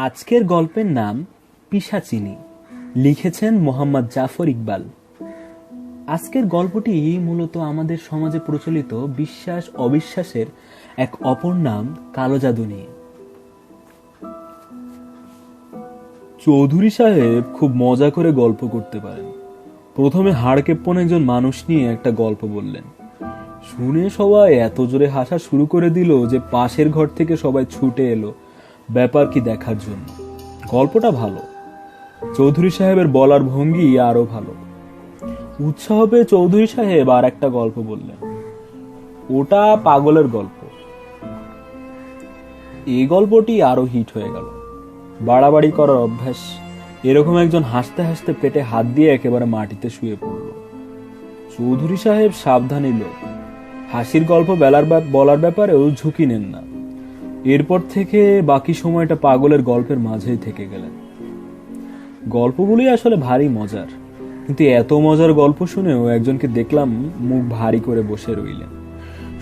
আজকের গল্পের নাম পিশাচিনী। লিখেছেন মোহাম্মদ জাফর ইকবাল। আজকের গল্পটি মূলত আমাদের সমাজে প্রচলিত বিশ্বাস অবিশ্বাসের এক অপর নাম কালো জাদু নিয়ে। চৌধুরী সাহেব খুব মজা করে গল্প করতে পারেন। প্রথমে হাড়কেপ্পন একজন মানুষ নিয়ে একটা গল্প বললেন। শুনে সবাই এত জোরে হাসা শুরু করে দিল যে পাশের ঘর থেকে সবাই ছুটে এলো ব্যাপার কি দেখার জন্য। গল্পটা ভালো, চৌধুরী সাহেবের বলার ভঙ্গি আরো ভালো। উৎসাহ পেয়ে চৌধুরী সাহেব আর একটা গল্প বললেন। ওটা পাগলের গল্প। এই গল্পটি আরো হিট হয়ে গেল। বাড়াবাড়ি করার অভ্যাস। এরকম একজন হাসতে হাসতে পেটে হাত দিয়ে একেবারে মাটিতে শুয়ে পড়ল। চৌধুরী সাহেব সাবধানী লোক, হাসির গল্প বলার ব্যাপারেও ঝুঁকি নেন না। এরপর থেকে বাকি সময়টা পাগলের গল্পের মাঝেই থেকে গেলেন। গল্পগুলি আসলে ভারী মজার, কিন্তু এত মজার গল্প শুনেও একজনকে দেখলাম মুখ ভারী করে বসে রইলেন।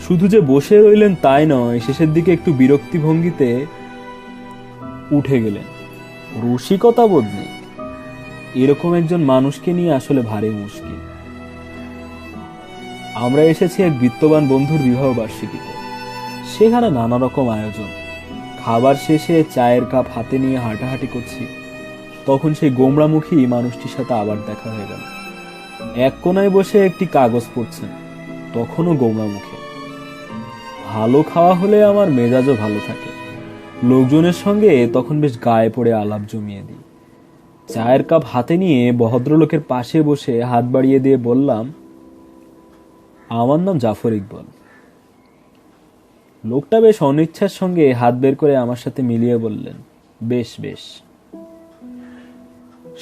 শুধু যে বসে রইলেন তাই নয়, শেষের দিকে একটু বিরক্তি ভঙ্গিতে উঠে গেলেন। রসিকতা বোধ নেই। এরকম একজন মানুষকে নিয়ে আসলে ভারী মুশকিল। আমরা এসেছি এক বিত্তবান বন্ধুর বিবাহ বার্ষিকীতে। সেখানে নানা রকম আয়োজন। খাবার শেষে চায়ের কাপ হাতে নিয়ে হাঁটাহাঁটি করছি, তখন সেই গোমড়ামুখী মানুষটির সাথে আবার দেখা হয়ে গেল। এক কোনায় বসে একটি কাগজ পড়ছেন, তখনও গোমড়ামুখে। ভালো খাওয়া হলে আমার মেজাজও ভালো থাকে। লোকজনের সঙ্গে তখন বেশ গায়ে পড়ে আলাপ জমিয়ে দিই। চায়ের কাপ হাতে নিয়ে ভদ্রলোকের পাশে বসে হাত বাড়িয়ে দিয়ে বললাম, আমার নাম জাফর ইকবাল। লোকটা বেশ অনিচ্ছার সঙ্গে হাত বের করে আমার সাথে মিলিয়ে বললেন, বেশ বেশ।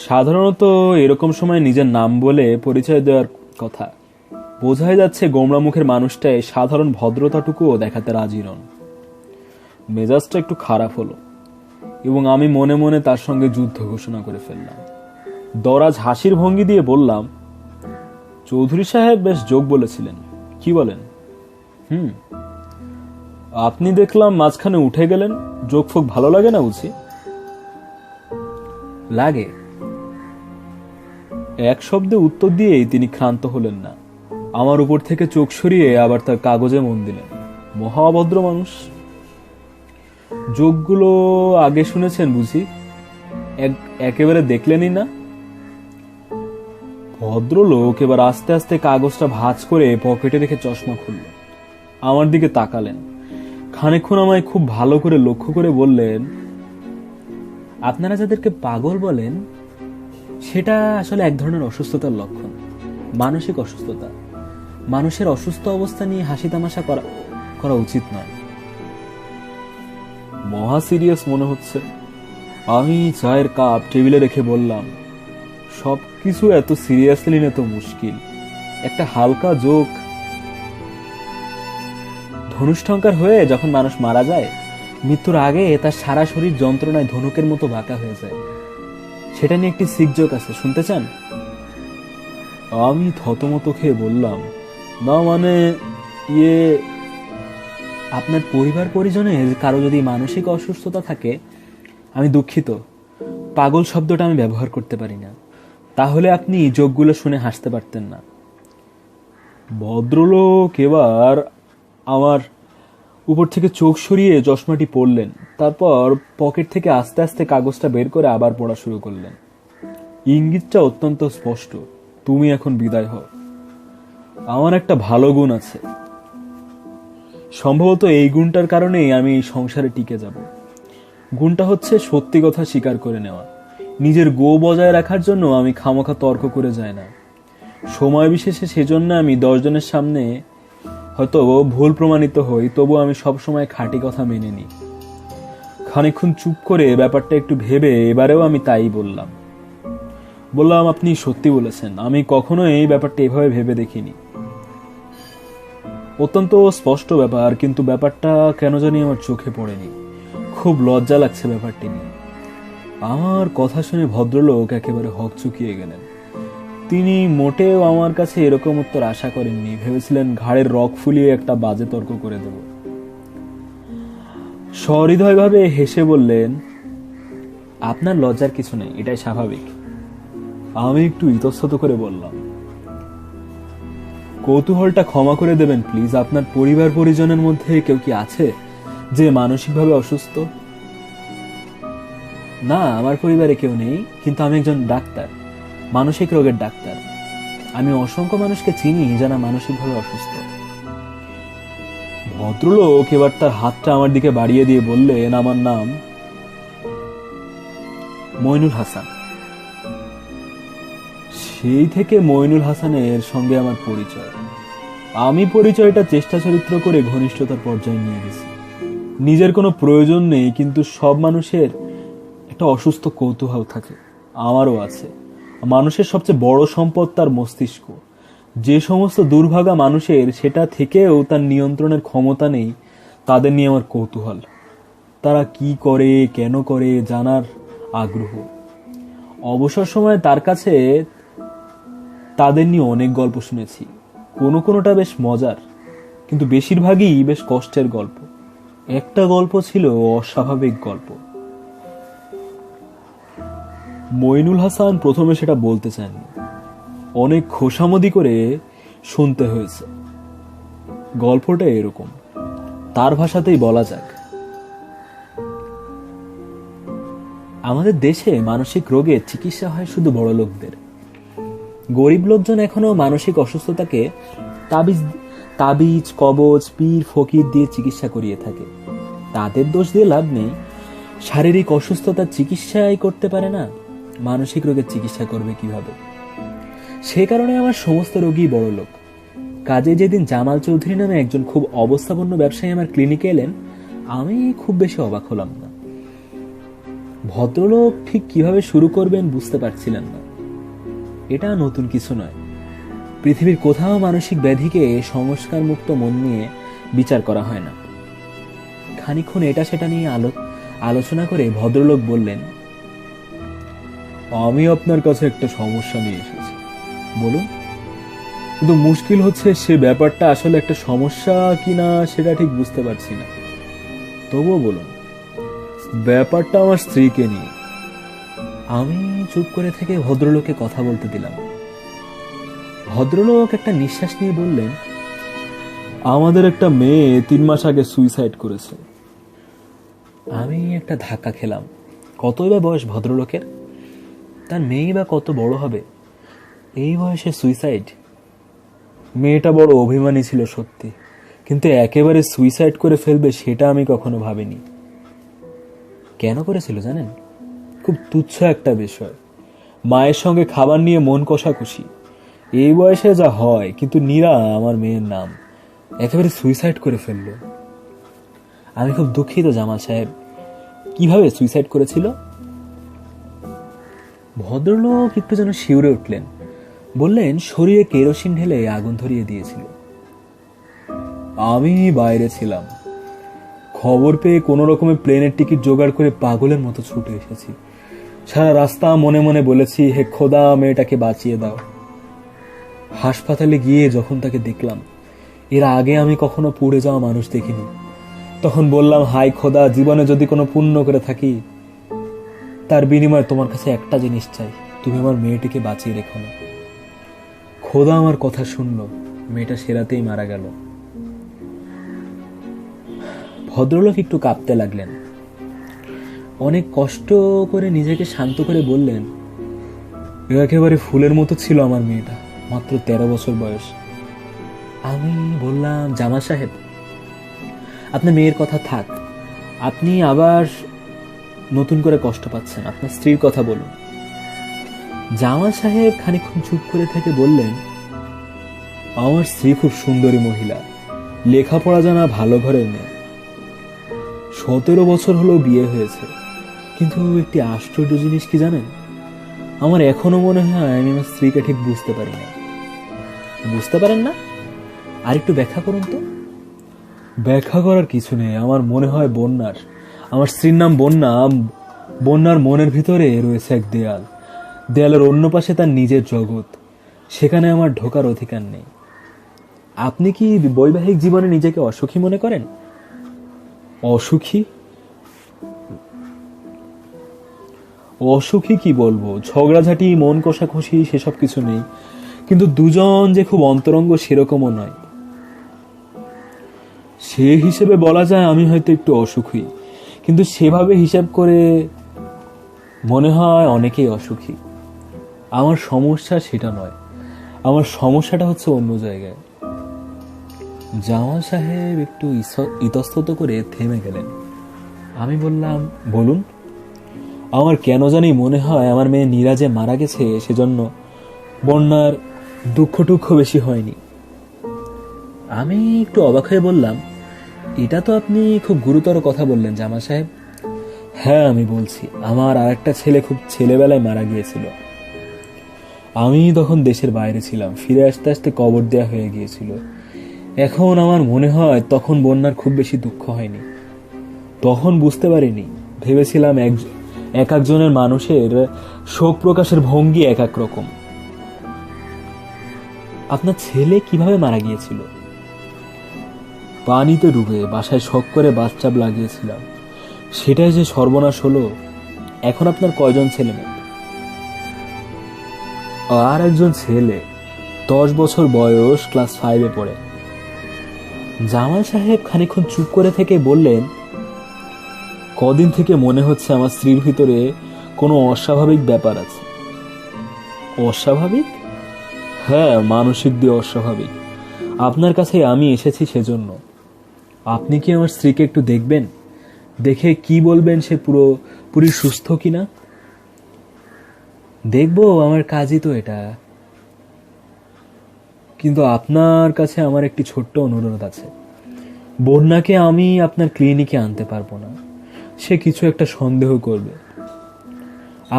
সাধারণত এরকম সময় নিজের নাম বলে পরিচয় দেওয়ার কথা। বোঝাই যাচ্ছে গোমড়া মুখের মানুষটাই সাধারণ ভদ্রতাটুকুও দেখাতে রাজি নন। মেজাজটা একটু খারাপ হলো এবং আমি মনে মনে তার সঙ্গে যুদ্ধ ঘোষণা করে ফেললাম। দরাজ হাসির ভঙ্গি দিয়ে বললাম, চৌধুরী সাহেব বেশ যোগ বলেছিলেন। কি বলেন? আপনি দেখলাম মাঝখানে উঠে গেলেন। যোগ ফোক ভালো লাগে না বুঝি? লাগে। এক শব্দে উত্তর দিয়েই তিনি ক্ষান্ত হলেন না। আমার উপর থেকে চোখ সরিয়ে আবার তার কাগজে মন দিলেন। মহা অভদ্র মানুষ। যোগগুলো আগে শুনেছেন বুঝি? একেবারে দেখলেনই না? ভদ্রলোক এবার আস্তে আস্তে কাগজটা ভাঁজ করে পকেটে রেখে চশমা খুললেন। আমার দিকে তাকালেন। খানিকক্ষণ আমায় খুব ভালো করে লক্ষ্য করে বললেন, আপনারা যাদেরকে পাগল বলেন সেটা আসলে এক ধরনের অসুস্থতার লক্ষণ, মানসিক অসুস্থতা। মানুষের অসুস্থ অবস্থা নিয়ে হাসি তামাশা করা উচিত নয়। মহা সিরিয়াস মনে হচ্ছে। আমি চায়ের কাপ টেবিলে রেখে বললাম, সবকিছু এত সিরিয়াসলি না তো মুশকিল। একটা হালকা জোক। ধনুষ্টঙ্কার হয়ে যখন মানুষ মারা যায়, মৃত্যুর আগে তার সারা শরীর যন্ত্রণায় ধনুকের মতো বাঁকা হয়ে যায়। সেটা নিয়ে একটি সিক জোক আছে, শুনতে চান? আমি থতমত খেয়ে বললাম, না মানে আপনার পরিবার পরিজনের কারো যদি মানসিক অসুস্থতা থাকে, আমি দুঃখিত, পাগল শব্দটা আমি ব্যবহার করতে পারি না। তাহলে আপনি জোকগুলো শুনে হাসতে পারতেন না। ভদ্রলোক এবার আমার উপর থেকে চোখ সরিয়ে চশমাটি পরলেন। তারপর পকেট থেকে আস্তে আস্তে কাগজটা বের করে আবার পড়া শুরু করলেন। ইঙ্গিতটা অত্যন্ত স্পষ্ট, তুমি এখন বিদায় হও। আমার একটা ভালো গুণ আছে, সম্ভবত এই গুণটার কারণেই আমি এই সংসারে টিকে যাব। গুণটা হচ্ছে সত্যি কথা স্বীকার করে নেওয়া। নিজের গো বজায় রাখার জন্য আমি খামোখা তর্ক করে যাই না। সময় বিশেষে সেজন্য আমি 10 জনের সামনে হয়তো ভুল প্রমাণিত হই, তবু আমি সবসময় খাঁটি কথা মেনে নিই। খানিকক্ষণ চুপ করে ব্যাপারটা একটু ভেবে এবারেও আমি তাই বললাম, আপনি সত্যি বলেছেন। আমি কখনো এই ব্যাপারটা এভাবে ভেবে দেখিনি। অত্যন্ত স্পষ্ট ব্যাপার, কিন্তু ব্যাপারটা কেন জানি আমার চোখে পড়েনি। খুব লজ্জা লাগছে ব্যাপারটি নিয়ে। আমার কথা শুনে ভদ্রলোক একেবারে হকচকিয়ে গেলেন। তিনি মোটেও আমার কাছে এরকম উত্তর আশা করেননি। ভেবেছিলেন ঘাড়ের রক ফুলিয়ে একটা বাজে তর্ক করে দেব। সহৃদয়ভাবে হেসে বললেন, আপনার লজ্জার কিছু নেই, এটাই স্বাভাবিক। আমি একটু ইতস্তত করে বললাম, কৌতূহলটা ক্ষমা করে দেবেন প্লিজ। আপনার পরিবার পরিজনের মধ্যে কেউ কি আছে যে মানসিকভাবে অসুস্থ? না, আমার পরিবারে কেউ নেই, কিন্তু আমি একজন ডাক্তার, মানসিক রোগের ডাক্তার। আমি অসংখ্য মানুষকে চিনি যারা মানসিকভাবে অসুস্থ। ভদ্রলোক এবার তার হাতটা আমার দিকে বাড়িয়ে দিয়ে বললেন, আমার নাম মইনুল হাসান। সেই থেকে মইনুল হাসানের সঙ্গে আমার পরিচয়। আমি পরিচয়টা চেষ্টা চরিত্র করে ঘনিষ্ঠতার পর্যায়ে নিয়ে গেছি। নিজের কোনো প্রয়োজন নেই, কিন্তু সব মানুষের একটা অসুস্থ কৌতূহল থাকে, আমারও আছে। মানুষের সবচেয়ে বড় সম্পদ তার মস্তিষ্ক। যে সমস্ত দুর্ভাগা মানুষের সেটা থেকেও তার নিয়ন্ত্রণের ক্ষমতা নেই, তাদের নিয়ে আমার কৌতূহল। তারা কি করে, কেন করে জানার আগ্রহ। অবসর সময়ে তার কাছে তাদের নিয়ে অনেক গল্প শুনেছি। কোনোটা বেশ মজার, কিন্তু বেশিরভাগই বেশ কষ্টের গল্প। একটা গল্প ছিল অস্বাভাবিক গল্প। মইনুল হাসান প্রথমে সেটা বলতে চাননি, অনেক খোশামদি করে শুনতে হয়েছে। গল্পটা এরকম, তার ভাষাতেই বলা যাক। আমাদের দেশে মানসিক রোগের চিকিৎসা হয় শুধু বড় লোকদের। গরিব লোকজন এখনো মানসিক অসুস্থতাকে তাবিজ, কবজ, পীর, ফকির দিয়ে চিকিৎসা করিয়ে থাকে। তাদের দোষ দিয়ে লাভ নেই। শারীরিক অসুস্থতার চিকিৎসাই করতে পারে না, মানসিক রোগের চিকিৎসা করবে কিভাবে? সে কারণে আমার সমস্ত রোগী বড় লোক। কাজে যেদিন জামাল চৌধুরী নামে একজন খুব অবস্থাপন্ন ব্যবসায়ী আমার ক্লিনিকে এলেন, আমি খুব বেশি অবাক হলাম না। ভদ্রলোক ঠিক কিভাবে শুরু করবেন বুঝতে পারছিলেন না। এটা নতুন কিছু নয়। পৃথিবীর কোথাও মানসিক ব্যাধিকে সংস্কার মুক্ত মন নিয়ে বিচার করা হয় না। খানিকক্ষণ এটা সেটা নিয়ে আলোচনা করে ভদ্রলোক বললেন, আমি আপনার কাছে একটা সমস্যা নিয়ে এসেছি। বলুন। কিন্তু মুশকিল হচ্ছে সে ব্যাপারটা আসলে একটা সমস্যা কিনা সেটা ঠিক বুঝতে পারছি না। তবুও বলুন। ব্যাপারটা আমার স্ত্রীকে নিয়ে। আমি চুপ করে থেকে ভদ্রলোককে কথা বলতে দিলাম। ভদ্রলোক একটা নিঃশ্বাস নিয়ে বললেন, আমাদের একটা মেয়ে 3 মাস আগে সুইসাইড করেছে। আমি একটা ধাক্কা খেলাম। কতই বা বয়স ভদ্রলোকের? তার মেয়ে বা কত বড় হবে? এই বয়সে সুইসাইড? মেয়েটা বড় অভিমানী ছিল সত্যি, কিন্তু একেবারে সুইসাইড করে ফেলবে সেটা আমি কখনো ভাবিনি। কেন করেছিল জানেন? খুব তুচ্ছ একটা বিষয়। মায়ের সঙ্গে খাবার নিয়ে মন কষাকষি। এই বয়সে যা হয়, কিন্তু নীরা আমার মেয়ের নাম, একেবারে সুইসাইড করে ফেলল। আমি খুব দুঃখিত জামাল সাহেব। কিভাবে সুইসাইড করেছিল? ভদ্রলোক একটু যেন শিউরে উঠলেন। বললেন, শরীরে কেরোসিন ঢেলে আগুন ধরিয়ে দিয়েছিল। আমি বাইরে ছিলাম। খবর পেয়ে কোনো রকমের প্লেনের টিকিট জোগাড় করে পাগলের মতো ছুটে এসেছি। সারা রাস্তা মনে মনে বলেছি, হে খোদা, মেয়েটাকে বাঁচিয়ে দাও। হাসপাতালে গিয়ে যখন তাকে দেখলাম, এর আগে আমি কখনো পুড়ে যাওয়া মানুষ দেখিনি, তখন বললাম, হাই খোদা, জীবনে যদি কোনো পুণ্য করে থাকি, তার বিনিময়ে তোমার কাছে একটা জিনিস চাই, তুমি আমার মেয়েটিকে বাঁচিয়ে রেখো না। খোদা আমার কথা শুনলো, মেয়েটা সেরাতেই মারা গেল। ভদ্রলোক একটু কাঁপতে লাগলেন। অনেক কষ্ট করে নিজেকে শান্ত করে বললেন, একেবারে ফুলের মতো ছিল আমার মেয়েটা, মাত্র 13 বছর বয়স। আমি বললাম, জামাল সাহেব, আপনার মেয়ের কথা থাক, আপনি আবার নতুন করে কষ্ট পাচ্ছেন, আপনার স্ত্রীর কথা বলুন। জামাল সাহেব খানিকক্ষণ চুপ করে থেকে বললেন, আমার স্ত্রী খুব সুন্দরী মহিলা, লেখাপড়া জানা, ভালো ঘরের মেয়ে। 17 বছর হলো বিয়ে হয়েছে, কিন্তু একটি আশ্চর্য জিনিস কি জানেন? আমার এখনো মনে হয় আমি আমার স্ত্রীকে ঠিক বুঝতে পারি না। বুঝতে পারেন না? আর একটু ব্যাখ্যা করুন তো। ব্যাখ্যা করার কিছু নেই, আমার মনে হয় বন্যার, আমার স্ত্রীর নাম বন্যা, বন্যার মনের ভিতরে রয়েছে এক দেয়াল, দেয়ালের অন্য পাশে তার নিজের জগৎ, সেখানে আমার ঢোকার অধিকার নেই। আপনি কি বৈবাহিক জীবনে নিজেকে অসুখী মনে করেন? অসুখী? অসুখী কি বলবো, ঝগড়াঝাটি, মন কষাকষি সেসব কিছু নেই, কিন্তু দুজন যে খুব অন্তরঙ্গ সেরকমও নয়। সে হিসেবে বলা যায় আমি হয়তো একটু অসুখী, কিন্তু সেভাবে হিসাব করে মনে হয় অনেকেই অসুখী। আমার সমস্যা সেটা নয়, আমার সমস্যাটা হচ্ছে অন্য জায়গায়। জামাল সাহেব একটু ইতস্তত করে থেমে গেলেন। আমি বললাম, বলুন। আমার কেন জানি মনে হয় আমার মেয়ে নীরা যে মারা গেছে সেজন্য বন্যার দুঃখ টুক্ষ বেশি হয়নি। আমি একটু অবাক হয়ে বললাম, এটা তো আপনি খুব গুরুতর কথা বললেন জামাল সাহেব। হ্যাঁ, আমি বলছি, আমার আর একটা ছেলে খুব ছেলেবেলায় মারা গিয়েছিল। আমি তখন দেশের বাইরে ছিলাম, ফিরে আসতে আসতে কবর দেয়া হয়ে গিয়েছিল। এখন আমার মনে হয় তখন বন্যার খুব বেশি দুঃখ হয়নি। তখন বুঝতে পারিনি, ভেবেছিলাম এক একজনের মানুষের শোক প্রকাশের ভঙ্গি এক এক রকম। আপনার ছেলে কিভাবে মারা গিয়েছিল? পানিতে ডুবে, বাসায় শখ করে বাথটাব লাগিয়েছিলাম, সেটাই যে সর্বনাশ হলো। এখন আপনার কয়জন ছেলে মেয়ে? আর একজন ছেলে, 10 বছর বয়স, ক্লাস 5-এ পড়ে। জামাল সাহেব খানিকক্ষণ চুপ করে থেকে বললেন, কদিন থেকে মনে হচ্ছে আমার স্ত্রীর ভিতরে কোনো অস্বাভাবিক ব্যাপার আছে। অস্বাভাবিক? হ্যাঁ, মানসিক দিয়ে অস্বাভাবিক। আপনার কাছে আমি এসেছি সেজন্য। আপনি কি আমার স্ত্রীকে একটু দেখবেন, দেখে কি বলবেন সে পুরোপুরি সুস্থ কিনা? দেখবো, আমার কাজই তো এটা। কিন্তু আপনার কাছে আমার একটি ছোট্ট অনুরোধ আছে। বন্যাকে আমি আপনার ক্লিনিকে আনতে পারবো না, সে কিছু একটা সন্দেহ করবে।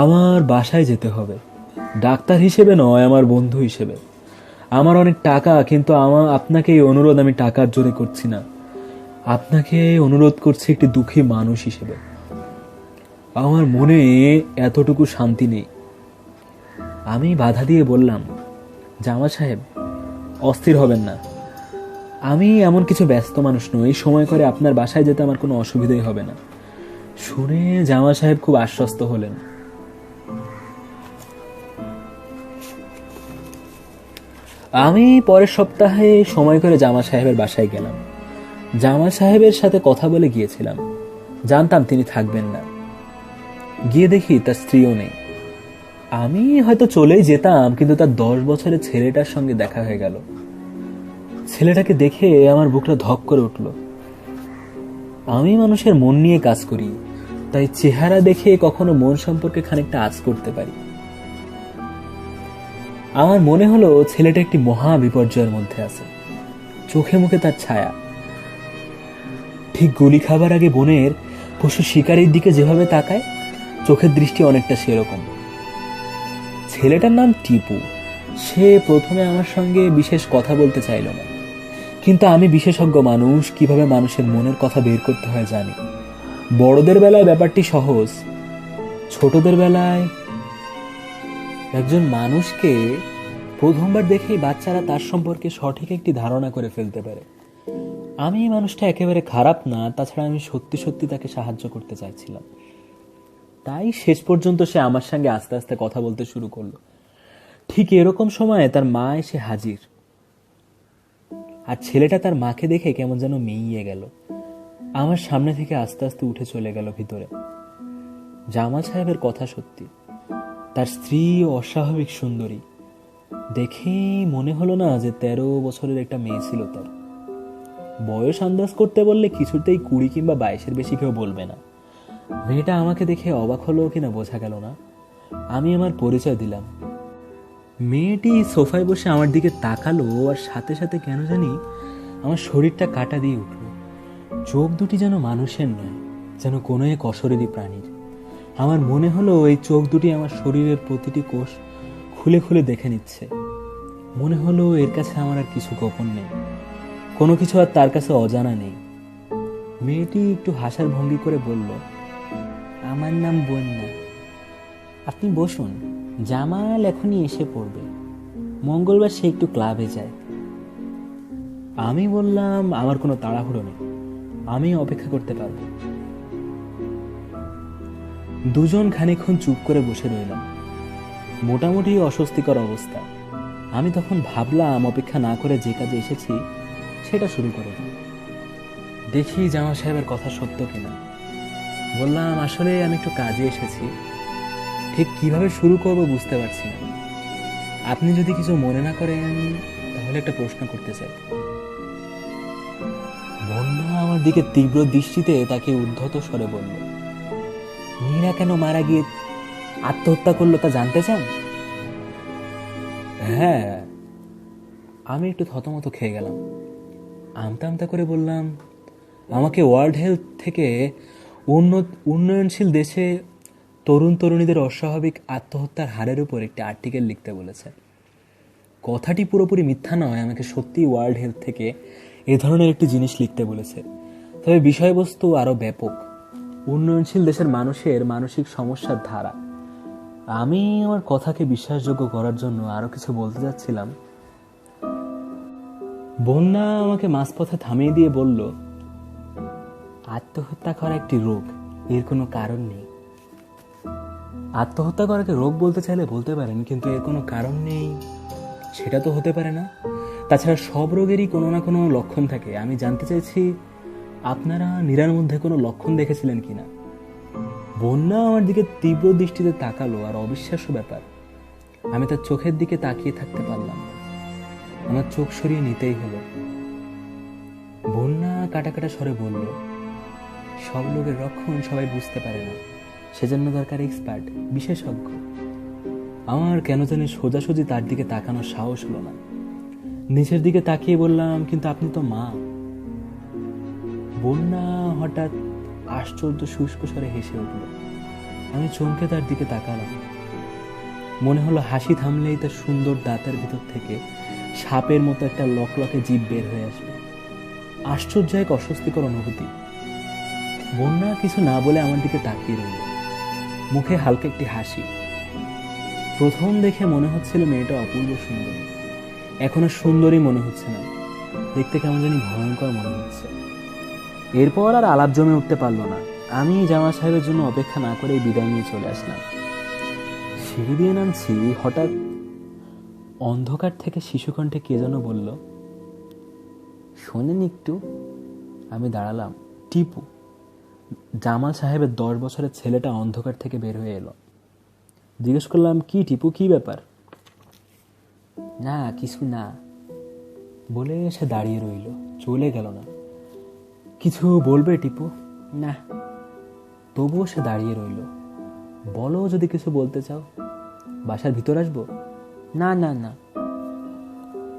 আমার বাসায় যেতে হবে, ডাক্তার হিসেবে নয়, আমার বন্ধু হিসেবে। আমার অনেক টাকা, কিন্তু আপনাকে এই অনুরোধ আমি টাকার জোরে করছি না, আপনাকে অনুরোধ করছি একটি দুঃখী মানুষ হিসেবে। আমার মনে এতটুকু শান্তি নেই। আমি বাধা দিয়ে বললাম, জামাল সাহেব, অস্থির হবেন না। আমি এমন কিছু ব্যস্ত মানুষ নই, সময় করে আপনার বাসায় যেতে আমার কোনো অসুবিধাই হবে না। শুনে জামাল সাহেব খুব আশ্বস্ত হলেন। আমি পরের সপ্তাহে সময় করে জামাল সাহেবের বাসায় গেলাম। জামাল সাহেবের সাথে কথা বলে গিয়েছিলাম, জানতাম তিনি থাকবেন না। গিয়ে দেখি তার স্ত্রীও নেই। আমি হয়তো চলেই যেতাম, কিন্তু তার 10 বছরের ছেলেটার সঙ্গে দেখা হয়ে গেল। ছেলেটাকে দেখে আমার বুকটা ধক করে উঠল। আমি মানুষের মন নিয়ে কাজ করি, তাই চেহারা দেখে কখনো মন সম্পর্কে খানিকটা আঁচ করতে পারি। আমার মনে হলো ছেলেটা একটি মহা বিপর্যয়ের মধ্যে আছে, চোখে মুখে তার ছায়া। ঠিক গুলি খাবার আগে বনের পশু শিকারীর দিকে যেভাবে তাকায়, চোখের দৃষ্টি অনেকটা সেরকম। ছেলেটার নাম টিপু। সে প্রথমে আমার সঙ্গে বিশেষ কথা বলতে চাইল না, কিন্তু আমি বিশেষজ্ঞ মানুষ, কিভাবে মানুষের মনের কথা বের করতে হয় জানি। বড়দের বেলায় ব্যাপারটি সহজ, ছোটদের বেলায় একজন মানুষকে প্রথমবার দেখেই বাচ্চারা তার সম্পর্কে সঠিক একটি ধারণা করে ফেলতে পারে। আমি এই মানুষটা একেবারে খারাপ না, তাছাড়া আমি সত্যি সত্যি তাকে সাহায্য করতে চাইছিলাম। তাই শেষ পর্যন্ত সে আমার সঙ্গে আস্তে আস্তে কথা বলতে শুরু করলো। ঠিক এরকম সময়ে তার মা এসে হাজির, আর ছেলেটা তার মাকে দেখে কেমন যেন মেইয়ে গেল। আমার সামনে থেকে আস্তে আস্তে উঠে চলে গেল ভিতরে। জামাল সাহেবের কথা সত্যি, তার স্ত্রী অস্বাভাবিক সুন্দরী। দেখেই মনে হলো না যে 13 বছরের একটা মেয়ে ছিল তার। বয়স আন্দাজ করতে বললে কিছুতেই 20 কিংবা 22-এর বেশি কেউ বলবে না। মেয়েটা আমাকে দেখে অবাক হলো কিনা বোঝা গেল না। আমি আমার পরিচয় দিলাম। মেয়েটি সোফায় বসে আমার দিকে তাকালো, আর সাথে সাথে কেন জানি আমার শরীরটা কাটা দিয়ে উঠল। চোখ দুটি যেন মানুষের নয়, যেন কোনো এক অশরীরী প্রাণীর। আমার মনে হলো এই চোখ দুটি আমার শরীরের প্রতিটি কোষ খুলে খুলে দেখে নিচ্ছে। মনে হলো এর কাছে আমার আর কিছু গোপন নেই, কোনো কিছু আর তার কাছে অজানা নেই। মেয়েটি একটু হাসার ভঙ্গি করে বলল, আমার নাম বন্যা। আপনি বসুন, জামাল এখনই এসে পড়বে, মঙ্গলবার সে একটু ক্লাবে যায়। আমি বললাম, আমার কোনো তাড়াহুড়ো নেই, আমি অপেক্ষা করতে পারবো। দুজন খানিকক্ষণ চুপ করে বসে রইলাম। মোটামুটি অস্বস্তিকর অবস্থা। আমি তখন ভাবলাম অপেক্ষা না করে যে কাজে এসেছি সেটা শুরু করে দিই। দেখি জামাল সাহেবের কথা সত্য কিনা। বললাম, আসলে আমি একটু কাজে এসেছি, ঠিক কিভাবে শুরু করব বুঝতে পারছি না। আপনি যদি কিছু মনে না করেন তাহলে একটা প্রশ্ন করতে চাই। বন্যা আমার দিকে তীব্র দৃষ্টিতে তাকে উদ্ধত স্বরে বলল, মীরা কেন মারা গিয়ে আত্মহত্যা করলো তা জানতে চান? হ্যাঁ। আমি একটু থতমত খেয়ে গেলাম। আমতা আমতা করে বললাম, আমাকে ওয়ার্ল্ড হেলথ থেকে উন্নয়নশীল দেশে তরুণ তরুণীদের অস্বাভাবিক আত্মহত্যার হারের উপর একটি আর্টিকেল লিখতে বলেছে। কথাটি পুরোপুরি মিথ্যা নয়, আমাকে সত্যি ওয়ার্ল্ড হেলথ থেকে এ ধরনের একটি জিনিস লিখতে বলেছে। তবে বিষয়বস্তু আরও ব্যাপক। উন্নয়নশীল দেশের মানুষের মানসিক সমস্যার ধারা। আমি আমার কথাকে বিশ্বাসযোগ্য করার জন্য আরও কিছু বলতে যাচ্ছিলাম, বন্যা আমাকে মাঝপথে থামিয়ে দিয়ে বলল, আত্মহত্যা করা একটি রোগ, এর কোনো কারণ নেই। আত্মহত্যা করাকে রোগ বলতে চাইলে বলতে পারেন, কিন্তু এর কোনো কারণ নেই সেটা তো হতে পারে না। তাছাড়া সব রোগেরই কোনো না কোনো লক্ষণ থাকে। আমি জানতে চাইছি আপনারা নীরার মধ্যে কোনো লক্ষণ দেখেছিলেন কিনা। বন্যা আমার দিকে তীব্র দৃষ্টিতে তাকালো, আর অবিশ্বাস্য ব্যাপার, আমি তার চোখের দিকে তাকিয়ে থাকতে পারলাম না। আমার চোখ সরিয়ে নিতেই হলো। বন্যা কাটা কাটা স্বরে বলল, সব লোকের লক্ষণ সবাই বুঝতে পারে না, সেজন্য দরকার এক্সপার্ট, বিশেষজ্ঞ। আমার কেন জানি সোজাসুজি তার দিকে তাকানোর সাহস হলো না। নিচের দিকে তাকিয়ে বললাম, কিন্তু আপনি তো মা। বন্যা হঠাৎ আশ্চর্য শুষ্ক স্বরে হেসে উঠল। আমি চমকে তার দিকে তাকালাম। মনে হলো হাসি থামলেই তার সুন্দর দাঁতের ভিতর থেকে সাপের মতো একটা লকলকে জিভ বের হয়ে আসবে। আশ্চর্য এক অস্বস্তিকর অনুভূতি। বন্যা কিছু না বলে আমার দিকে তাকিয়ে রইল, মুখে হালকা একটি হাসি। প্রথম দেখে মনে হচ্ছিল মেয়েটা অপূর্ব সুন্দরী, এখন আর সুন্দরী মনে হচ্ছে না, দেখতে কেমন জানি ভয়ঙ্কর মনে হচ্ছে। এরপর আর আলাপ জমে উঠতে পারলো না। আমি জামাল সাহেবের জন্য অপেক্ষা না করেই বিদায় নিয়ে চলে আসলাম। সিঁড়ি দিয়ে নামছি, হঠাৎ অন্ধকার থেকে শিশুকণ্ঠে কে যেন বলল, শোনেন একটু। আমি দাঁড়ালাম। টিপু, জামাল সাহেবের 10 বছরের ছেলেটা অন্ধকার থেকে বের হয়ে এলো। জিজ্ঞেস করলাম, কি টিপু, কি ব্যাপার? না কিছু না বলে সে দাঁড়িয়ে রইল, চলে গেল না। কিছু বলবে টিপু? না। তবুও সে দাঁড়িয়ে রইল। বলো যদি কিছু বলতে চাও। বাসার ভিতর আসবো? না না না।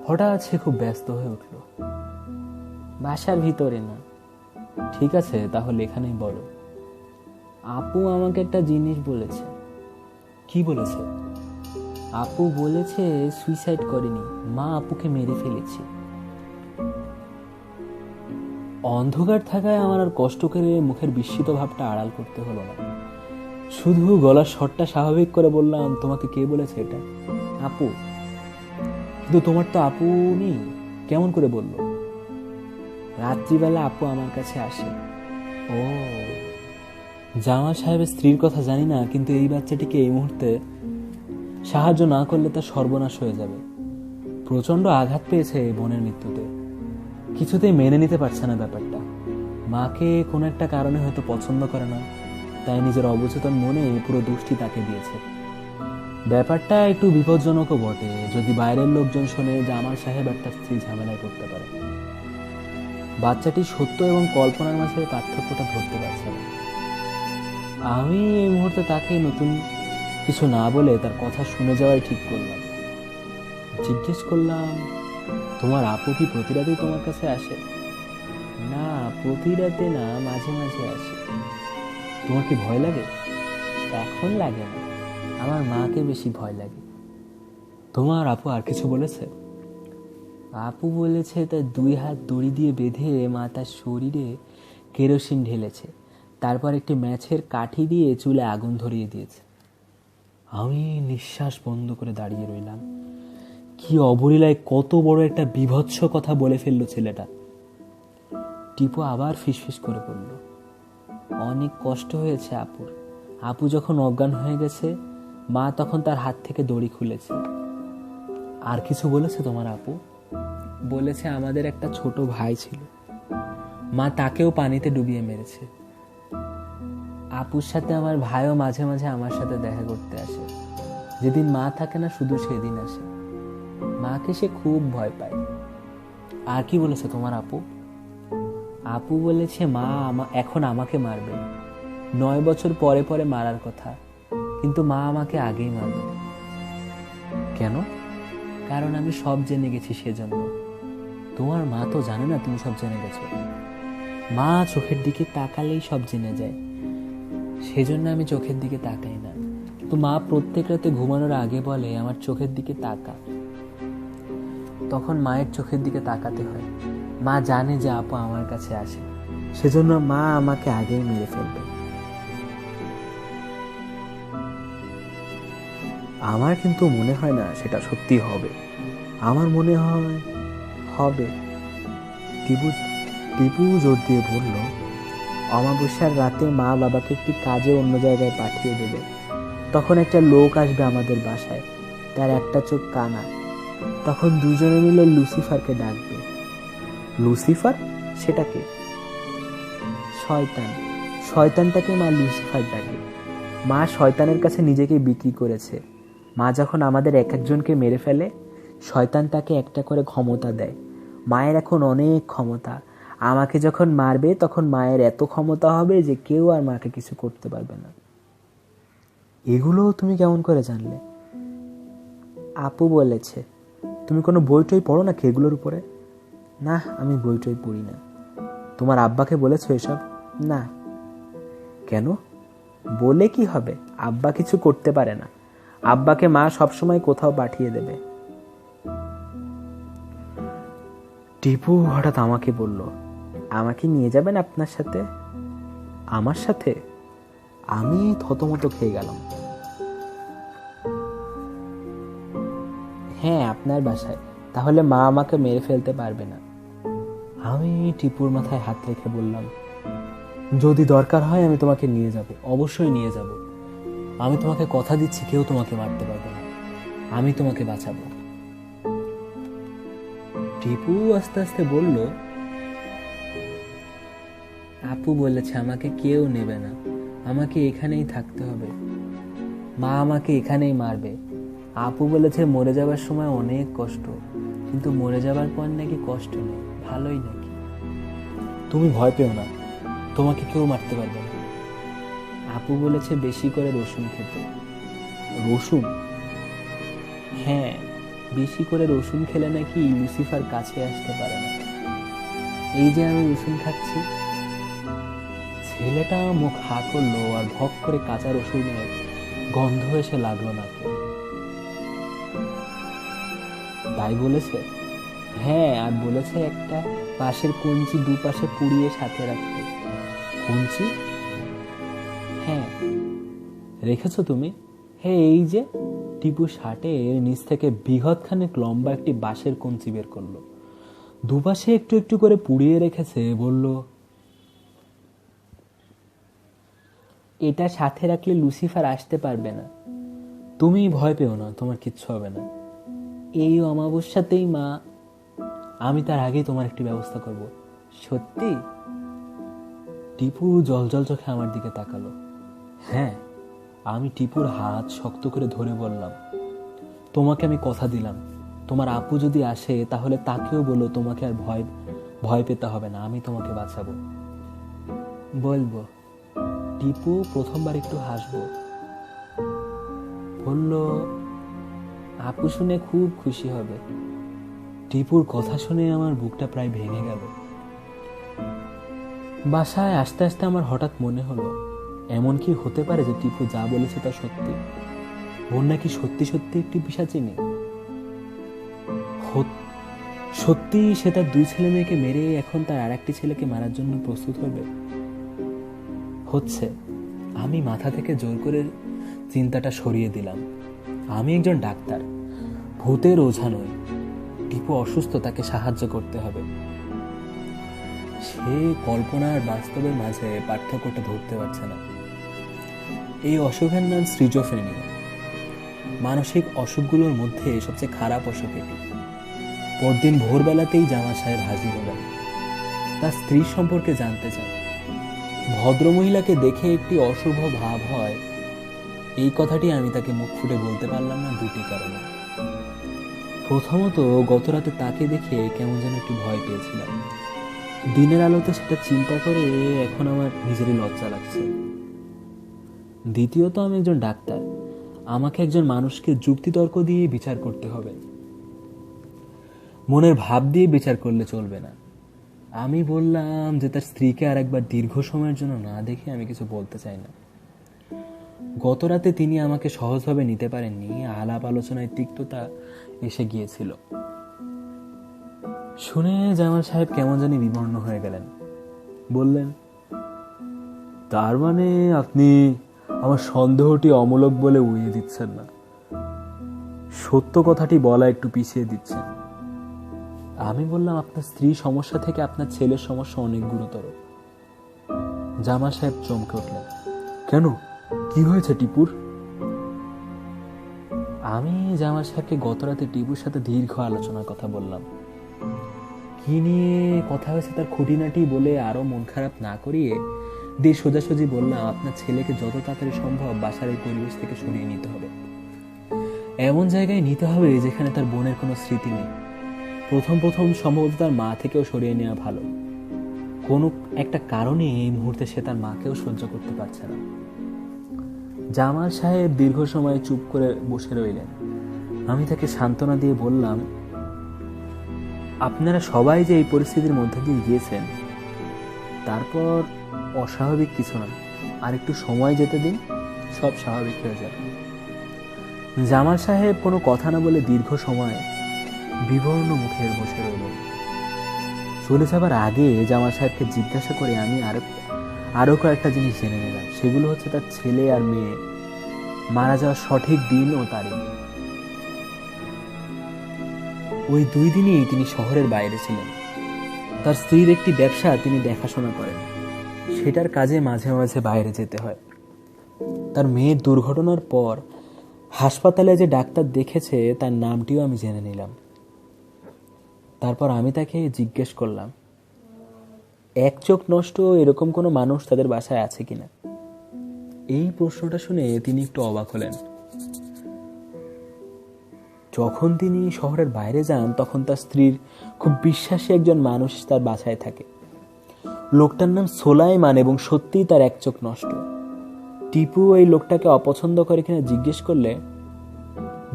হঠাৎ সে খুব ব্যস্ত হয়ে উঠল। বাসার ভিতরে না। ঠিক আছে, তাহলে এখানেই বলো। আপু আমাকে একটা জিনিস বলেছে। কি বলেছে? আপু বলেছে সুইসাইড করেনি, মা আপুকে মেরে ফেলেছে। অন্ধকার থাকায় আমার আর কষ্ট করে মুখের বিস্মিত ভাবটা আড়াল করতে হলো না। শুধু গলার স্বরটা স্বাভাবিক করে বললাম, তোমাকে কে বলেছে এটা? আপু। কিন্তু তোমার তো আপু নেই, কেমন করে বললো? রাত্রিবেলা আপু আমার কাছে আসে। ও। জামাল সাহেবের স্ত্রীর কথা জানি না, কিন্তু এই বাচ্চাটিকে এই মুহূর্তে সাহায্য না করলে তার সর্বনাশ হয়ে যাবে। প্রচন্ড আঘাত পেয়েছে এই বোনের মৃত্যুতে। কিছুতেই মেনে নিতে পারছে না ব্যাপারটা। মাকে কোনো একটা কারণে হয়তো পছন্দ করে না, তাই নিজের অবচেতন মনে পুরো দোষটি তাকে দিয়েছে। ব্যাপারটা একটু বিপজ্জনকও বটে। যদি বাইরের লোকজন শোনে জামাল সাহেব একটা স্ত্রী ঝামেলায় পড়তে পারে। বাচ্চাটি সত্য এবং কল্পনার মাঝে পার্থক্যটা ধরতে পারছে না। আমি এই মুহূর্তে তাকে নতুন কিছু না বলে তার কথা শুনে যাওয়াই ঠিক করলাম। জিজ্ঞেস করলাম, তোমার আপু কি প্রতি রাতেই তোমার কাছে আসে? না, প্রতি রাতে না, মাঝে মাঝে আসে। তোমার কি ভয় লাগে? এখন লাগে না, আমার মাকে বেশি ভয় লাগে। তোমার আপু আর কিছু বলেছে? আপু বলেছে তার 2 হাত দড়ি দিয়ে বেঁধে মা তার শরীরে কেরোসিন ঢেলেছে, তারপর একটি ম্যাচের কাঠি দিয়ে চুলে আগুন ধরিয়ে দিয়েছে। আমি নিঃশ্বাস বন্ধ করে দাঁড়িয়ে রইলাম। কি অবলীলায় কত বড় একটা বীভৎস কথা বলে ফেললো ছেলেটা। টিপু আবার ফিসফিস করে বলল, অনেক কষ্ট হয়েছে আপুর, আপু যখন অজ্ঞান হয়ে গেছে, মা তখন তার হাত থেকে দড়ি খুলেছে। আর কিছু বলেছে তোমার আপু? বলেছে আমাদের একটা ছোট ভাই ছিল, মা তাকেও পানিতে ডুবিয়ে মেরেছে। আপুর সাথে আমার ভাইও মাঝে মাঝে আমার সাথে দেখা করতে আসে। যেদিন মা থাকে না শুধু সেদিন আসে। মাকে সে খুব ভয় পায়। আর কি বলেছে তোমার আপু? আপু বলেছে মা এখন আমাকে মারবে, 9 বছর পরে পরে মারার কথা, কিন্তু মা আমাকে আগেই মারবে। কেন? কারণ আমি সব জেনে গেছি সেজন্য। তোমার মা তো জানে না তুমি সব জেনে গেছো। মা চোখের দিকে তাকালেই সব জেনে যায়, সেজন্য আমি চোখের দিকে তাকাই না। তো মা প্রত্যেক রাতে ঘুমানোর আগে বলে আমার চোখের দিকে তাকা। তখন মায়ের চোখের দিকে তাকাতে হয়। মা জানে যে আপু আমার কাছে আসে, সেজন্য মা আমাকে আগেই মেরে ফেলবে। আমার কিন্তু মনে হয় না সেটা সত্যি হবে। আমার মনে হয় হবে। টিপু জোর দিয়ে বলল, অমাবস্যার রাতে মা বাবাকে একটি কাজে অন্য জায়গায় পাঠিয়ে দেবে। তখন একটা লোক আসবে আমাদের বাসায়, তার একটা চোখ কানা। তখন দুজনে মিলে লুসিফারকে ডাকবে। লুসিফার? সেটাকে? শয়তান। শয়তানটাকে মা লুসিফার ডাকে। মা শয়তানের কাছে নিজেকে বিক্রি করেছে। মা যখন আমাদের এক একজনকে মেরে ফেলে, শয়তান তাকে একটা করে ক্ষমতা দেয়। মায়ের এখন অনেক ক্ষমতা। আমাকে যখন মারবে তখন মায়ের এত ক্ষমতা হবে যে কেউ আর মাকে কিছু করতে পারবে না। এগুলো তুমি কেমন করে জানলে? আপু বলেছে। তুমি কোনো বই টই পড়ো নাকি এগুলোর উপরে? না, আমি বই টই পড়ি না। তোমার আব্বাকে বলেছো এসব? না। কেন? বলে কি হবে? আব্বা কিছু করতে পারে না। আব্বাকে মা সবসময় কোথাও পাঠিয়ে দেবে। টিপু হঠাৎ আমাকে বলল, আমাকে নিয়ে যাবেন আপনার সাথে? আমার সাথে? আমি থতমত খেয়ে গেলাম। হ্যাঁ, আপনার বাসায়। তাহলে মা আমাকে মেরে ফেলতে পারবে না। আমি টিপুর মাথায় হাত রেখে বললাম, যদি দরকার হয় আমি তোমাকে নিয়ে যাব, অবশ্যই নিয়ে যাব। আমি তোমাকে কথা দিচ্ছি কেউ তোমাকে মারতে পারবে না। আমি তোমাকে বাঁচাবো। টিপু আস্তে আস্তে বলল, আপু বলেছে আমাকে কেউ নেবে না, আমাকে এখানেই থাকতে হবে। মা আমাকে এখানেই মারবে। আপু বলেছে মরে যাবার সময় অনেক কষ্ট, কিন্তু মরে যাবার পর নাকি কষ্ট নেই, ভালোই নাকি। তুমি ভয় পেও না, তোমাকে কেউ মারতে পারবে না। আপু বলেছে বেশি করে রসুন খেতে। রসুন? হ্যাঁ, বেশি করে রসুন খেলে নাকি লুসিফার কাছে আসতে পারে না। এই যে আমি রসুন খাচ্ছি। ছেলেটা মুখ হা করলো আর ভক করে কাঁচা রসুনের গন্ধ এসে লাগলো নাকে। তাই বলেছে? হ্যাঁ, আর বলেছে একটা পাশের কঞ্চি দুপাশে পুড়িয়ে সাথে রাখতে। কঞ্চি? হ্যাঁ। রেখেছো তুমি? হ্যাঁ, এই যে। টিপু শার্টের নিচ থেকে বিঘত খানেক লম্বা একটি বাঁশের কঞ্চি বের করলো, দুপাশে একটু একটু করে পুড়িয়ে রেখেছে। বলল, এটা সাথে রাখলে লুসিফার আসতে পারবে না। তুমি ভয় পেও না, তোমার কিচ্ছু হবে না। এই অমাবস্যাতেই মা। আমি তার আগেই তোমার একটি ব্যবস্থা করব। সত্যি? টিপু জলজল চোখে আমার দিকে তাকালো। হ্যাঁ। আমি টিপুর হাত শক্ত করে ধরে বললাম, তোমাকে আমি কথা দিলাম, তোমার আপু যদি আসে তাহলে তাকেও বলো তোমাকে আর ভয় পেতে হবে না, আমি তোমাকে বাঁচাবো। বলবো। টিপু প্রথমবার একটু হাসবো। বলল, আপু শুনে খুব খুশি হবে। টিপুর কথা শুনে আমার বুকটা প্রায় ভেঙে গেল। বাসায় আস্তে আস্তে আমার হঠাৎ মনে হলো, এমন কি হতে পারে যে টিপু যা বলেছে তা সত্যি? ওর নাকি সত্যি সত্যি একটি পিশাচিনী। সত্যি সে তার 2 ছেলে মেয়েকে মেরে এখন তার আর একটি ছেলেকে মারার জন্য প্রস্তুত হবে। হচ্ছে। আমি মাথা থেকে জোর করে চিন্তাটা সরিয়ে দিলাম। আমি একজন ডাক্তার, ভূতের ওঝা নই। টিপু অসুস্থ, তাকে সাহায্য করতে হবে। সে কল্পনা আর বাস্তবের মাঝে পার্থক্যটা ধরতে পারছে না। এই অসুখের নাম সিজোফ্রেনিয়া। মানসিক অসুখগুলোর মধ্যে সবচেয়ে খারাপ অসুখ এটি। পরদিন ভোরবেলাতেই জামাল সাহেব হাজির হলেন। তার স্ত্রী সম্পর্কে জানতে চান। ভদ্রমহিলাকে দেখে একটি অশুভ ভাব হয়, এই কথাটি আমি তাকে মুখ ফুটে বলতে পারলাম না দুটি কারণে। প্রথমত, গতরাতে তাকে দেখে কেমন যেন একটু ভয় পেয়েছিলাম। দিনের আলোতে সেটা চিন্তা করে এখন আমার নিজেরই লজ্জা লাগছে। দ্বিতীয়ত, আমি একজন ডাক্তার, আমাকে একজন মানুষকে যুক্তিতর্ক দিয়ে বিচার করতে হবে, মনের ভাব দিয়ে বিচার করলে চলবে না। আমি বললাম যে তার স্ত্রীকে আর একবার দীর্ঘ সময়ের জন্য না দেখে আমি কিছু বলতে চাই না। গতরাতে তিনি আমাকে সহজভাবে নিতে পারেননি, আলাপ আলোচনায় তিক্ততা এসে গিয়েছিল। শুনে জামাল সাহেব কেমন জানি বিবর্ণ হয়ে গেলেন। বললেন, তার মানে আপনি আমার সন্দেহটি অমূলক বলে উড়িয়ে দিচ্ছেন না, সত্য কথাটি বলা একটু পিছিয়ে দিচ্ছেন। আমি বললাম, আপনার স্ত্রী সমস্যা থেকে আপনার ছেলের সমস্যা অনেক গুরুতর। জামাল সাহেব চমকে উঠলেন। কেন, কি হয়েছে টিপুর? আমি জামাল সাহেবকে গতরাতে টিপুর সাথে দীর্ঘ আলোচনার কথা বললাম। কি নিয়ে কথা হয়েছে তার খুঁটিনাটি বলে আরো মন খারাপ না করিয়ে দিয়ে সোজাসুজি বললাম, আপনার ছেলেকে যত তাড়াতাড়ি সম্ভব বাসার এই পরিবেশ থেকে সরিয়ে নিতে হবে। এমন জায়গায় নিতে হবে যেখানে তার বোনের কোনো স্মৃতি নেই। প্রথম সম্ভবত তার মা থেকেও সরিয়ে নেওয়া ভালো। কোনো একটা কারণে এই মুহূর্তে সে তার মাকেও সহ্য করতে পারছে না। জামাল সাহেব দীর্ঘ সময় চুপ করে বসে রইলেন। আমি তাকে সান্ত্বনা দিয়ে বললাম, আপনারা সবাই যে এই পরিস্থিতির মধ্যে দিয়ে গিয়েছেন, তারপর অস্বাভাবিক কিছু না, আর একটু সময় যেতে দিন, সব স্বাভাবিক হয়ে যাবে। জামাল সাহেব কোনো কথা না বলে দীর্ঘ সময় বিবর্ণ মুখে বসে রইলেন। চলে যাবার আগে জামাল সাহেবকে জিজ্ঞাসা করে আমি আরো কয়েকটা জিনিস জেনে নিলাম। সেগুলো হচ্ছে তার ছেলে আর মেয়ে মারা যাওয়ার সঠিক দিন ও তারিখ। ওই 2 দিনই তিনি শহরের বাইরে ছিলেন। তার স্ত্রীর একটি ব্যবসা তিনি দেখাশোনা করেন, সেটার কাজে মাঝে মাঝে বাইরে যেতে হয়। তার মেয়ের দুর্ঘটনার পর হাসপাতালে যে ডাক্তার দেখেছে তার নামটিও আমি জেনে নিলাম। তারপর আমি তাকে জিজ্ঞেস করলাম, এক চোখ নষ্ট এরকম কোনো মানুষ তাদের বাসায় আছে কিনা। এই প্রশ্নটা শুনে তিনি একটু অবাক হলেন। যখন তিনি শহরের বাইরে যান তখন তার স্ত্রীর খুব বিশ্বাসী একজন মানুষ তার বাসায় থাকে। লোকটার নাম সোলাইমান এবং সত্যিই তার এক চোখ নষ্ট। টিপু এই লোকটাকে অপছন্দ করে কিনা জিজ্ঞেস করলে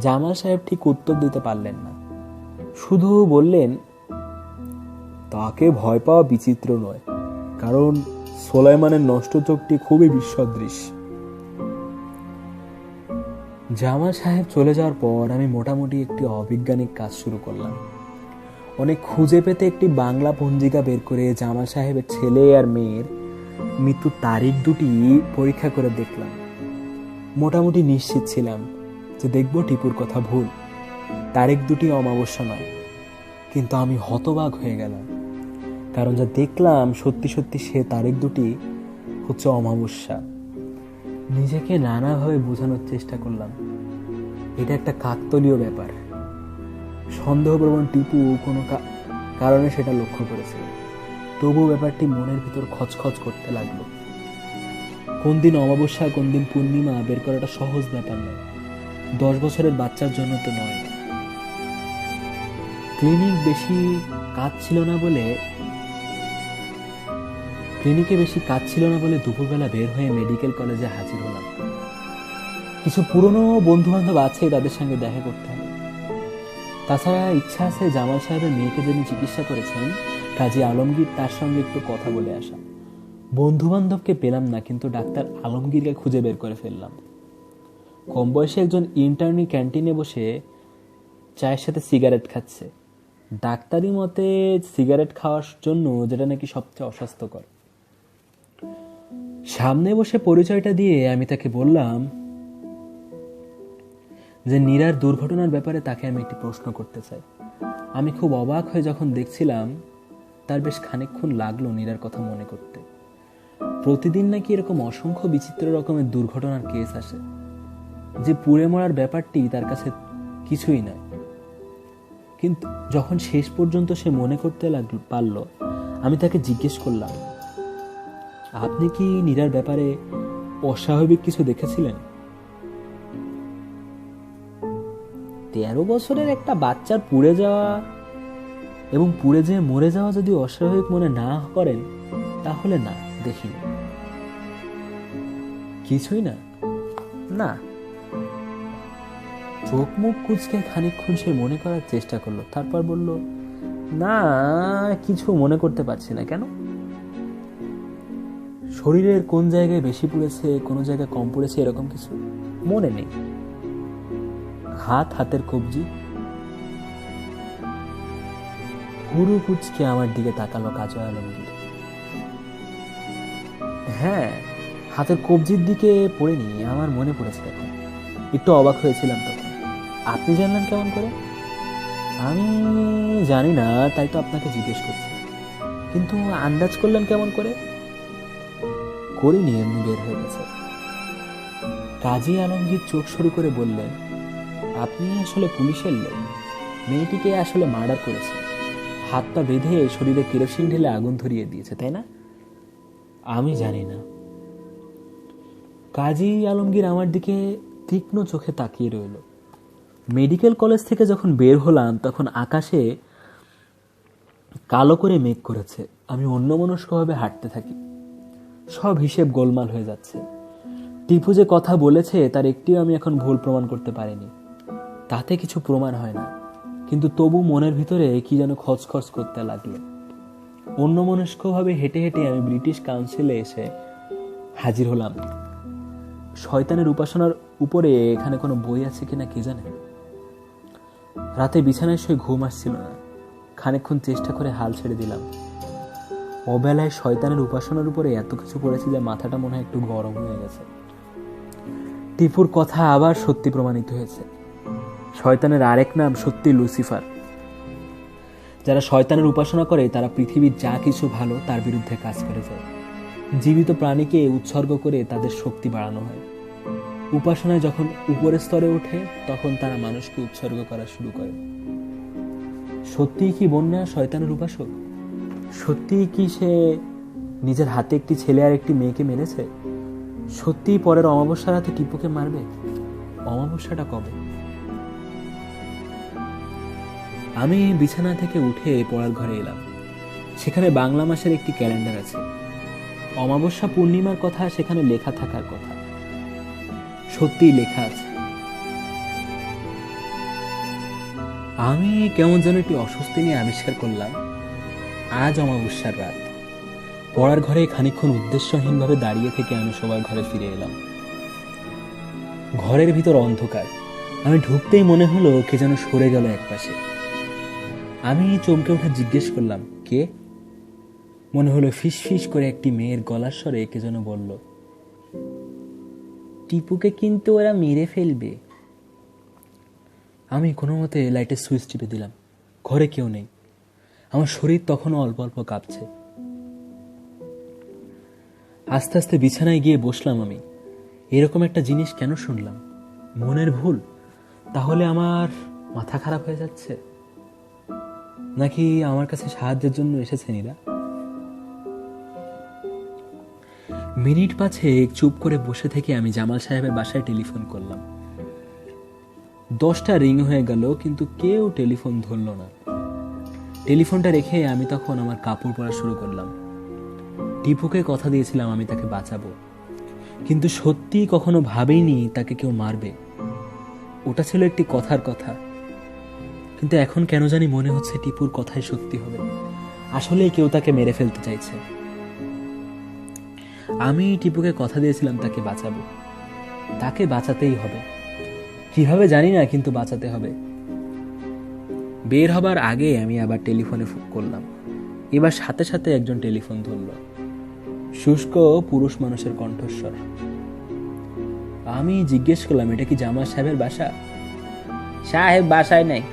জামাল সাহেব ঠিক উত্তর দিতে পারলেন না, শুধু বললেন, তাকে ভয় পাওয়া বিচিত্র নয়, কারণ সোলাইমানের নষ্ট চোখটি খুবই বিসদৃশ। জামাল সাহেব চলে যাওয়ার পর আমি মোটামুটি একটি অবৈজ্ঞানিক কাজ শুরু করলাম। অনেক খুঁজে পেতে একটি বাংলা পঞ্জিকা বের করে জামাল সাহেবের ছেলে আর মেয়ের মৃত্যুর তারিখ দুটি পরীক্ষা করে দেখলাম। মোটামুটি নিশ্চিত ছিলাম যে দেখব টিপুর কথা ভুল, তারিখ দুটি অমাবস্যা নয়। কিন্তু আমি হতবাক হয়ে গেলাম, কারণ যা দেখলাম সত্যি সত্যি সে তারিখ দুটি হচ্ছে অমাবস্যা। নিজেকে নানাভাবে বোঝানোর চেষ্টা করলাম এটা একটা কাকতালীয় ব্যাপার। সন্দেহপ্রবণ টিপু কোনো কারণে সেটা লক্ষ্য করেছে, তবু ব্যাপারটি মনের ভিতর খচখচ করতে লাগলো। কোন দিন অমাবস্যা কোন দিন পূর্ণিমা বের করাটা সহজ ব্যাপার নয়, 10 বছরের বাচ্চার জন্য তো নয়। ক্লিনিকে বেশি কাজ ছিল না বলে দুপুরবেলা বের হয়ে মেডিকেল কলেজে হাজির হলাম। কিছু পুরনো বন্ধু বান্ধব আছে, তাদের সঙ্গে দেখা করতে হবে। তাছাড়া ইচ্ছা আছে জামাল সাহেবের মেয়েকে যিনি চিকিৎসা করেছেন কাজী আলমগীর, তার সঙ্গে একটু কথা বলে আসা। বন্ধু বান্ধবকে পেলাম না, কিন্তু ডাক্তার আলমগীরকে খুঁজে বের করে ফেললাম। কম বয়সে একজন ইন্টার্নি ক্যান্টিনে বসে চায়ের সাথে সিগারেট খাচ্ছে। ডাক্তারি মতে সিগারেট খাওয়ার জন্য যেটা নাকি সবচেয়ে অস্বাস্থ্যকর। সামনে বসে পরিচয়টা দিয়ে আমি তাকে বললাম যে নীরার দুর্ঘটনার ব্যাপারে তাকে আমি একটি প্রশ্ন করতে চাই। আমি খুব অবাক হয়ে যখন দেখছিলাম, তার বেশ খানিকক্ষণ লাগলো নীরার কথা মনে করতে। প্রতিদিন নাকি এরকম অসংখ্য বিচিত্র রকমের দুর্ঘটনার কেস আসে, যে পুড়ে মরার ব্যাপারটি তার কাছে কিছুই নয়। কিন্তু যখন শেষ পর্যন্ত সে মনে করতে পারল, আমি তাকে জিজ্ঞেস করলাম, আপনি কি নীরার ব্যাপারে অস্বাভাবিক কিছু দেখেছিলেন? 13 বছরের একটা বাচ্চার পুড়ে যাওয়া এবং পুড়ে যেয়ে মরে যাওয়া যদি অস্বাভাবিক মনে না করেন, তাহলে না, দেখিনি। কিছুই না? না। চোখ মুখ কুঁচকে খানিকক্ষণ সে মনে করার চেষ্টা করলো, তারপর বলল, না, কিছু মনে করতে পারছি না। কেন? শরীরের কোন জায়গায় বেশি পুড়েছে, কোন জায়গায় কম পুড়েছে, এরকম কিছু মনে নেই। হাতের কবজি। পুরো কুচকে আমার দিকে তাকালো কাজল আলমগীর। হ্যাঁ, হাতের কবজির দিকে পড়েনি, আমার মনে পড়েছে। এখন একটু অবাক হয়েছিলাম তখন। আপনি জানলেন কেমন করে? আমি জানি না, তাই তো আপনাকে জিজ্ঞেস করছি। কিন্তু আন্দাজ করলেন কেমন করে? করিনি, এমনি বের হয়ে গেছে। কাজী আলমগীর চোখ শুরু করে বললেন, আপনি আসলে পুলিশের লোক। মেয়েটিকে আসলে মার্ডার করেছে, হাত পা বেঁধে শরীরে কেরোসিন ঢেলে আগুন ধরিয়ে দিয়েছে, তাই না? আমি জানি না। কাজী আলমগীর আমার দিকে তীক্ষ্ণ চোখে তাকিয়ে রইল। মেডিকেল কলেজ থেকে যখন বের হলাম, তখন আকাশে কালো করে মেঘ করেছে। আমি অন্যমনস্কভাবে হাঁটতে থাকি। সব হিসেব গোলমাল হয়ে যাচ্ছে। টিপু যে কথা বলেছে তার একটিও আমি এখন ভুল প্রমাণ করতে পারিনি। তাতে কিছু প্রমাণ হয় না, কিন্তু তবু মনের ভিতরে কি যেন খচখচ করতে লাগলো। অন্যমনস্কভাবে হেঁটে হেঁটে আমি ব্রিটিশ কাউন্সিলে এসে হাজির হলাম। শয়তানের উপাসনার উপরে এখানে কোনো বই আছে কিনা কে জানে। রাতে বিছানায় শুয়ে ঘুম আসছিল না। খানিকক্ষণ চেষ্টা করে হাল ছেড়ে দিলাম। অবেলায় শয়তানের উপাসনার উপরে এত কিছু পড়েছি যে মাথাটা মনে হয় একটু গরম হয়ে গেছে। টিপুর কথা আবার সত্যি প্রমাণিত হয়েছে। শয়তানের আরেক নাম সত্যি লুসিফার। যারা শয়তানের উপাসনা করে তারা পৃথিবীর যা কিছু ভালো তার বিরুদ্ধে কাজ করে যায়। জীবিত প্রাণীকে উৎসর্গ করে তাদের শক্তি বাড়ানো হয়। উপাসনায় যখন উপরের স্তরে ওঠে, তখন তারা মানুষকে উৎসর্গ করা শুরু করে। সত্যিই কি বন্যা শয়তানের উপাসক? সত্যিই কি সে নিজের হাতে একটি ছেলে আর একটি মেয়েকে মেরেছে? সত্যিই পরের অমাবস্যার রাতে টিপুকে মারবে? অমাবস্যাটা কবে? আমি বিছানা থেকে উঠে পড়ার ঘরে এলাম। সেখানে বাংলা মাসের একটি ক্যালেন্ডার আছে। অমাবস্যা পূর্ণিমার কথা সেখানে লেখা থাকার কথা। সত্যিই লেখা আছে। আমি কেমন যেন একটি অস্বস্তি নিয়ে আবিষ্কার করলাম, আজ অমাবস্যার রাত। পড়ার ঘরে খানিকক্ষণ উদ্দেশ্যহীনভাবে দাঁড়িয়ে থেকে আমি সবার ঘরে ফিরে এলাম। ঘরের ভিতর অন্ধকার। আমি ঢুকতেই মনে হলো কে যেন সরে গেল একপাশে। আমি চমকে উঠে জিজ্ঞেস করলাম, কে? মনে হলো ফিস ফিস করে একটি মেয়ের গলার স্বরে কে যেন বলল, টিপুকে কিন্তু ওরা মেরে ফেলবে। আমি কোনো মতে লাইটের সুইচ টিপে দিলাম। ঘরে কেউ নেই। আমার শরীর তখনও অল্প অল্প কাঁপছে। আস্তে আস্তে বিছানায় গিয়ে বসলাম। আমি এরকম একটা জিনিস কেন শুনলাম? মনের ভুল? তাহলে আমার মাথা খারাপ হয়ে যাচ্ছে, নাকি আমার কাছে সাহায্যের জন্য এসেছে নীরা? মিনিট 5 চুপ করে বসে থেকে আমি জামাল সাহেবের বাসায় টেলিফোন করলাম। 10টা রিং হয়ে গেল, কিন্তু কেউ টেলিফোন ধরল না। টেলিফোনটা রেখে আমি তখন আমার কাপড় পরা শুরু করলাম। টিপুকে কথা দিয়েছিলাম আমি তাকে বাঁচাবো, কিন্তু সত্যি কখনো ভাবিনি তাকে কেউ মারবে। ওটা ছিল একটি কথার কথা, কিন্তু এখন কেন জানি মনে হচ্ছে টিপুর কথাই সত্যি হবে। আসলেই কেউ তাকে মেরে ফেলতে চাইছে। আমি টিপুকে কথা দিয়েছিলাম তাকে বাঁচাবো। তাকে বাঁচাতেই হবে। কিভাবে জানি না, কিন্তু বাঁচাতে হবে। বের হবার আগে আমি আবার টেলিফোনে ফোন করলাম। এবার সাথে সাথে একজন টেলিফোন ধরল। শুষ্ক পুরুষ মানুষের কণ্ঠস্বর। আমি জিজ্ঞেস করলাম, এটা কি জামাল সাহেবের বাসা? সাহেব বাসায় নেই।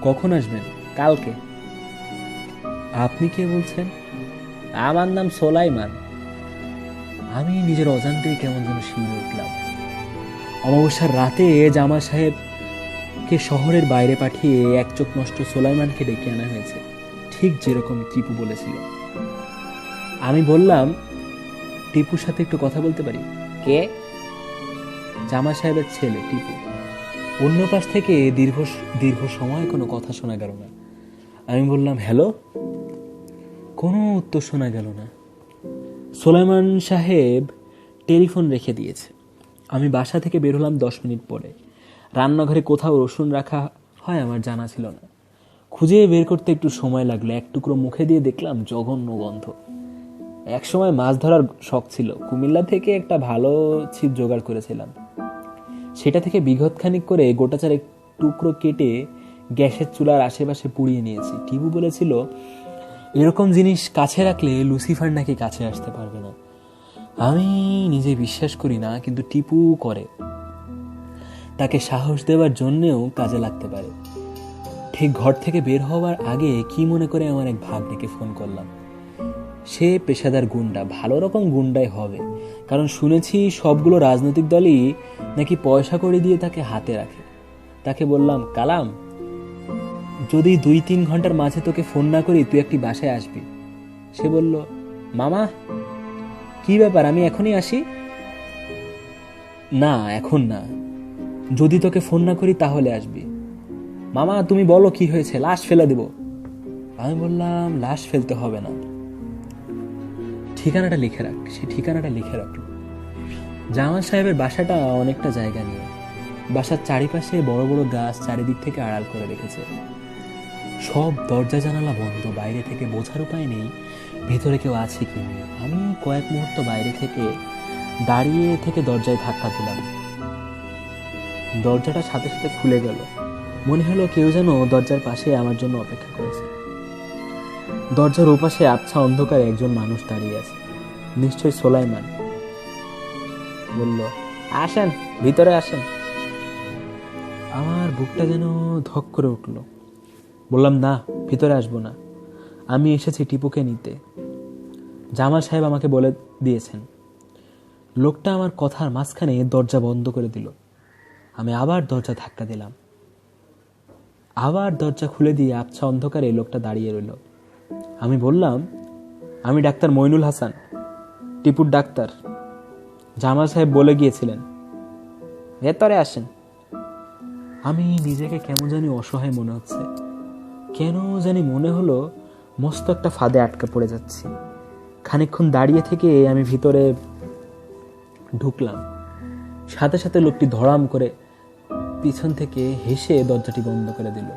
কখন আসবেন? কালকে। আপনি কে বলছেন? আমার নাম সোলাইমান। আমি নিজের অজান্তেই কেমন যেন শিউরে উঠলাম। অমাবস্যার রাতে জামা সাহেবকে শহরের বাইরে পাঠিয়ে এক চোখ নষ্ট সোলাইমানকে ডেকে আনা হয়েছে, ঠিক যেরকম টিপু বলেছিল। আমি বললাম, টিপুর সাথে একটু কথা বলতে পারি? কে? জামা সাহেবের ছেলে টিপু। অন্য পাশ থেকে দীর্ঘ দীর্ঘ সময় কোনো কথা শোনা গেল না। আমি বললাম, হ্যালো। কোনো উত্তর শোনা গেল না। সোলাইমান সাহেব টেলিফোন রেখে দিয়েছে। আমি বাসা থেকে বের হলাম 10 মিনিট পরে। রান্নাঘরে কোথাও রসুন রাখা হয় আমার জানা ছিল না। খুঁজে বের করতে একটু সময় লাগলো। এক টুকরো মুখে দিয়ে দেখলাম জঘন্য গন্ধ। একসময় মাছ ধরার শখ ছিল, কুমিল্লা থেকে একটা ভালো ছিপ জোগাড় করেছিলাম। সেটা থেকে বিঘতখানিক করে গোটাচারেক টুকরো কেটে গ্যাসের চুলার আশেপাশে পুড়িয়ে নিয়েছি। টিপু বলেছিল, এরকম জিনিস কাছে রাখলে লুসিফার নাকি কাছে আসতে পারবে না। আমি নিজে বিশ্বাস করি না, কিন্তু টিপু করে। তাকে সাহস দেওয়ার জন্যেও কাজে লাগতে পারে। ঠিক ঘর থেকে বের হওয়ার আগে কি মনে করে আমার এক ভাগ্নেকে ফোন করলাম। সে পেশাদার গুন্ডা, ভালো রকম গুন্ডাই হবে, কারণ শুনেছি সবগুলো রাজনৈতিক দলই নাকি পয়সা করে দিয়ে তাকে হাতে রাখে। তাকে বললাম, কালাম, যদি 2-3 ঘন্টার মাঝে তোকে ফোন না করি তুই একটি বাসায় আসবি। সে বলল, মামা কি ব্যাপার, আমি এখনই আসি? না, এখন না, যদি তোকে ফোন না করি তাহলে আসবি। মামা তুমি বলো কি হয়েছে, লাশ ফেলে দেব। আমি বললাম, লাশ ফেলতে হবে না, ঠিকানাটা লিখে রাখ। সে ঠিকানাটা লিখে রাখলো। জামাল সাহেবের বাসাটা অনেকটা জায়গা নিয়ে। বাসার চারিপাশে বড় বড় গাছ চারিদিক থেকে আড়াল করে রেখেছে। সব দরজা জানালা বন্ধ, বাইরে থেকে বোঝার উপায় নেই ভেতরে কেউ আছে কি নেই। আমি কয়েক মুহূর্ত বাইরে থেকে দাঁড়িয়ে থেকে দরজায় ধাক্কা দিলাম। দরজাটা সাথে সাথে খুলে গেল। মনে হলো কেউ যেন দরজার পাশে আমার জন্য অপেক্ষা করেছে। দরজার ওপাশে আবছা অন্ধকারে একজন মানুষ দাঁড়িয়ে আছে, নিশ্চয়ই সোলাইমান। বলল, আসেন, ভিতরে আসেন। আমার বুকটা যেন ধক করে উঠল। বললাম, না, ভিতরে আসবো না, আমি এসেছি টিপুকে নিতে। জামাল সাহেব আমাকে বলে দিয়েছেন। লোকটা আমার কথার মাঝখানে দরজা বন্ধ করে দিল। আমি আবার দরজা ধাক্কা দিলাম। আবার দরজা খুলে দিয়ে আবছা অন্ধকারে লোকটা দাঁড়িয়ে রইল। আমি বললাম, আমি ডাক্তার মইনুল হাসান, টিপুর ডাক্তার। জামাল সাহেব বলে গিয়েছিলেন ভেতরে আসেন। আমি নিজেকে কেমন জানি অসহায় মনে হচ্ছে। কেন জানি মনে হলো মস্ত একটা ফাঁদে আটকা পড়ে যাচ্ছি। খানিকক্ষণ দাঁড়িয়ে থেকে আমি ভিতরে ঢুকলাম। সাথে সাথে লোকটি ধড়াম করে পিছন থেকে হেসে দরজাটি বন্ধ করে দিল।